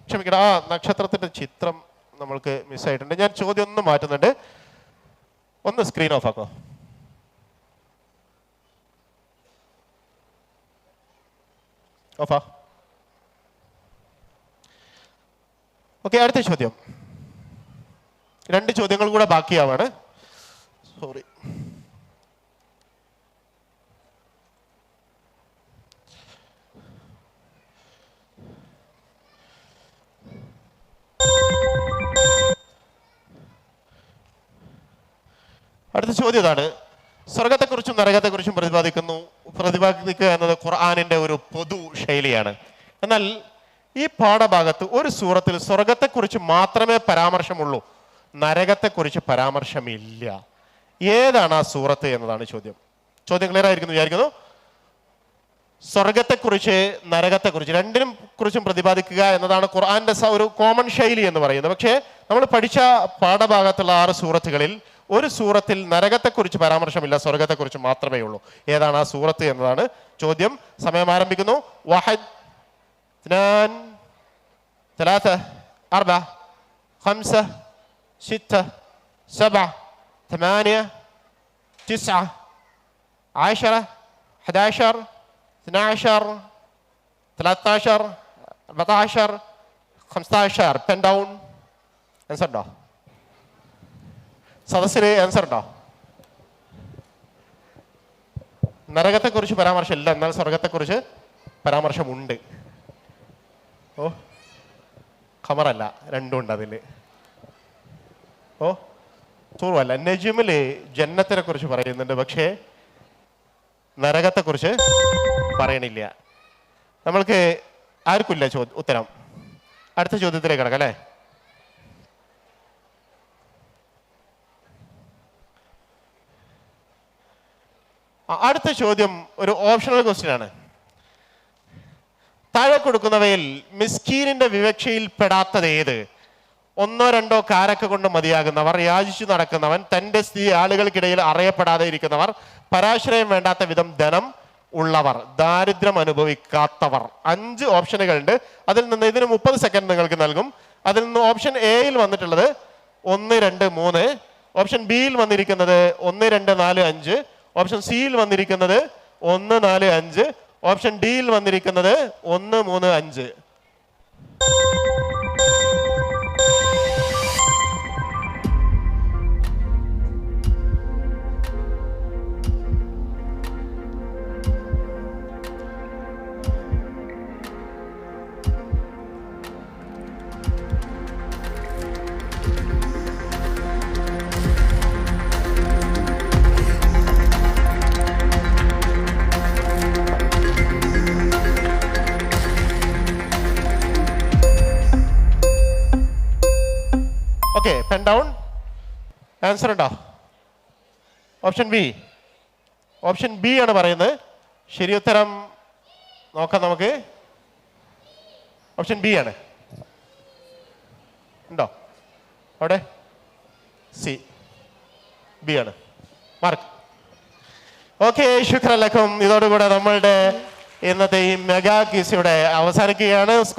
ക്ഷമിക്കണം, ആ നക്ഷത്രത്തിന്റെ ചിത്രം നമ്മൾക്ക് മിസ്സായിട്ടുണ്ട്. ഞാൻ ചോദ്യം ഒന്ന് മാറ്റുന്നുണ്ട്. ഒന്ന് സ്ക്രീൻ ഓഫ് ആക്കോ. ഓഫാ. ഓക്കെ, അടുത്ത ചോദ്യം. 2 ചോദ്യങ്ങൾ കൂടെ ബാക്കിയാവാണ്. സോറി. അടുത്ത ചോദ്യം ഇതാണ്. സ്വർഗത്തെക്കുറിച്ചും നരകത്തെക്കുറിച്ചും പ്രതിപാദിക്കുക എന്നത് ഖുർആനിന്റെ ഒരു പൊതു ശൈലിയാണ്. എന്നാൽ ഈ പാഠഭാഗത്ത് ഒരു സൂറത്തിൽ സ്വർഗത്തെക്കുറിച്ച് മാത്രമേ പരാമർശമുള്ളൂ, നരകത്തെക്കുറിച്ച് പരാമർശമില്ല. ഏതാണ് ആ സൂറത്ത് എന്നതാണ് ചോദ്യം. ചോദ്യം ക്ലിയർ ആയിരിക്കുന്നു വിചാരിക്കുന്നു. സ്വർഗത്തെക്കുറിച്ച് നരകത്തെക്കുറിച്ച് രണ്ടിനും കുറിച്ചും പ്രതിപാദിക്കുക എന്നതാണ് ഖുർആന്റെ ഒരു കോമൺ ശൈലി എന്ന് പറയുന്നത്. പക്ഷേ നമ്മൾ പഠിച്ച പാഠഭാഗത്തുള്ള 6 സൂറത്തുകളിൽ ഒരു സൂറത്തിൽ നരകത്തെക്കുറിച്ച് പരാമർശമില്ല, സ്വർഗത്തെക്കുറിച്ച് മാത്രമേ ഉള്ളൂ. ഏതാണ് ആ സൂറത്ത് എന്നതാണ് ചോദ്യം. സമയം ആരംഭിക്കുന്നു. 1 2 3 4 5 6 7 8 9 10 11 12 13 14 15. Pen down. ആൻസർ ഉണ്ടോ? സദസ്സിന് ആൻസർ ഉണ്ടോ? നരകത്തെക്കുറിച്ച് പരാമർശമില്ല, എന്നാൽ സ്വർഗത്തെക്കുറിച്ച് പരാമർശമുണ്ട്. ഖമറല്ല, രണ്ടും ഉണ്ട് അതിൽ. തൂറുമല്ല. നജ്മില് ജന്നത്തിനെ കുറിച്ച് പറയുന്നുണ്ട്, പക്ഷേ നരകത്തെക്കുറിച്ച് പറയണില്ല. നമ്മൾക്ക് ആർക്കില്ല ഉത്തരം. അടുത്ത ചോദ്യത്തിലേക്ക് കിടക്കാം അല്ലേ? അടുത്ത ചോദ്യം ഒരു ഓപ്ഷണൽ ക്വസ്റ്റ്യൻ ആണ്. താഴെ കൊടുക്കുന്നവയിൽ മിസ്കീനിന്റെ വിവക്ഷയിൽ പെടാത്തത് ഏത്? 1 2 കാരക്ക കൊണ്ട് മതിയാകുന്നവർ, യാചിച്ചു നടക്കുന്നവൻ, തന്റെ സ്ഥിതി ആളുകൾക്കിടയിൽ അറിയപ്പെടാതെ ഇരിക്കുന്നവർ, പരാശ്രയം വേണ്ടാത്ത വിധം ധനം ഉള്ളവർ, ദാരിദ്ര്യം അനുഭവിക്കാത്തവർ. 5 ഓപ്ഷനുകളുണ്ട്. അതിൽ നിന്ന് ഇതിന് 30 സെക്കൻഡ് നിങ്ങൾക്ക് നൽകും. അതിൽ നിന്ന് ഓപ്ഷൻ എയിൽ വന്നിട്ടുള്ളത് 1 2 3, ഓപ്ഷൻ ബിയിൽ വന്നിരിക്കുന്നത് 1 2 4 5, ഓപ്ഷൻ സിയിൽ വന്നിരിക്കുന്നത് 1 4 5, ഓപ്ഷൻ ഡിയിൽ വന്നിരിക്കുന്നത് 1 3 5. Okay, pen down. ആൻസർ ഉണ്ടോ? Option B. ഓപ്ഷൻ ബി ആണ് പറയുന്നത്. ശരി ഉത്തരം നോക്കാം നമുക്ക്. ഓപ്ഷൻ ബി ആണ്. ഉണ്ടോ അവിടെ? സി, ബി ആണ് മാർക്ക്. ഓക്കെ, ശുക്രൻ ലക്കും. ഇതോടുകൂടെ നമ്മളുടെ ഇന്നത്തെ ഈ മെഗാ ക്വിസ് ഇവിടെ അവസാനിക്കുകയാണ്.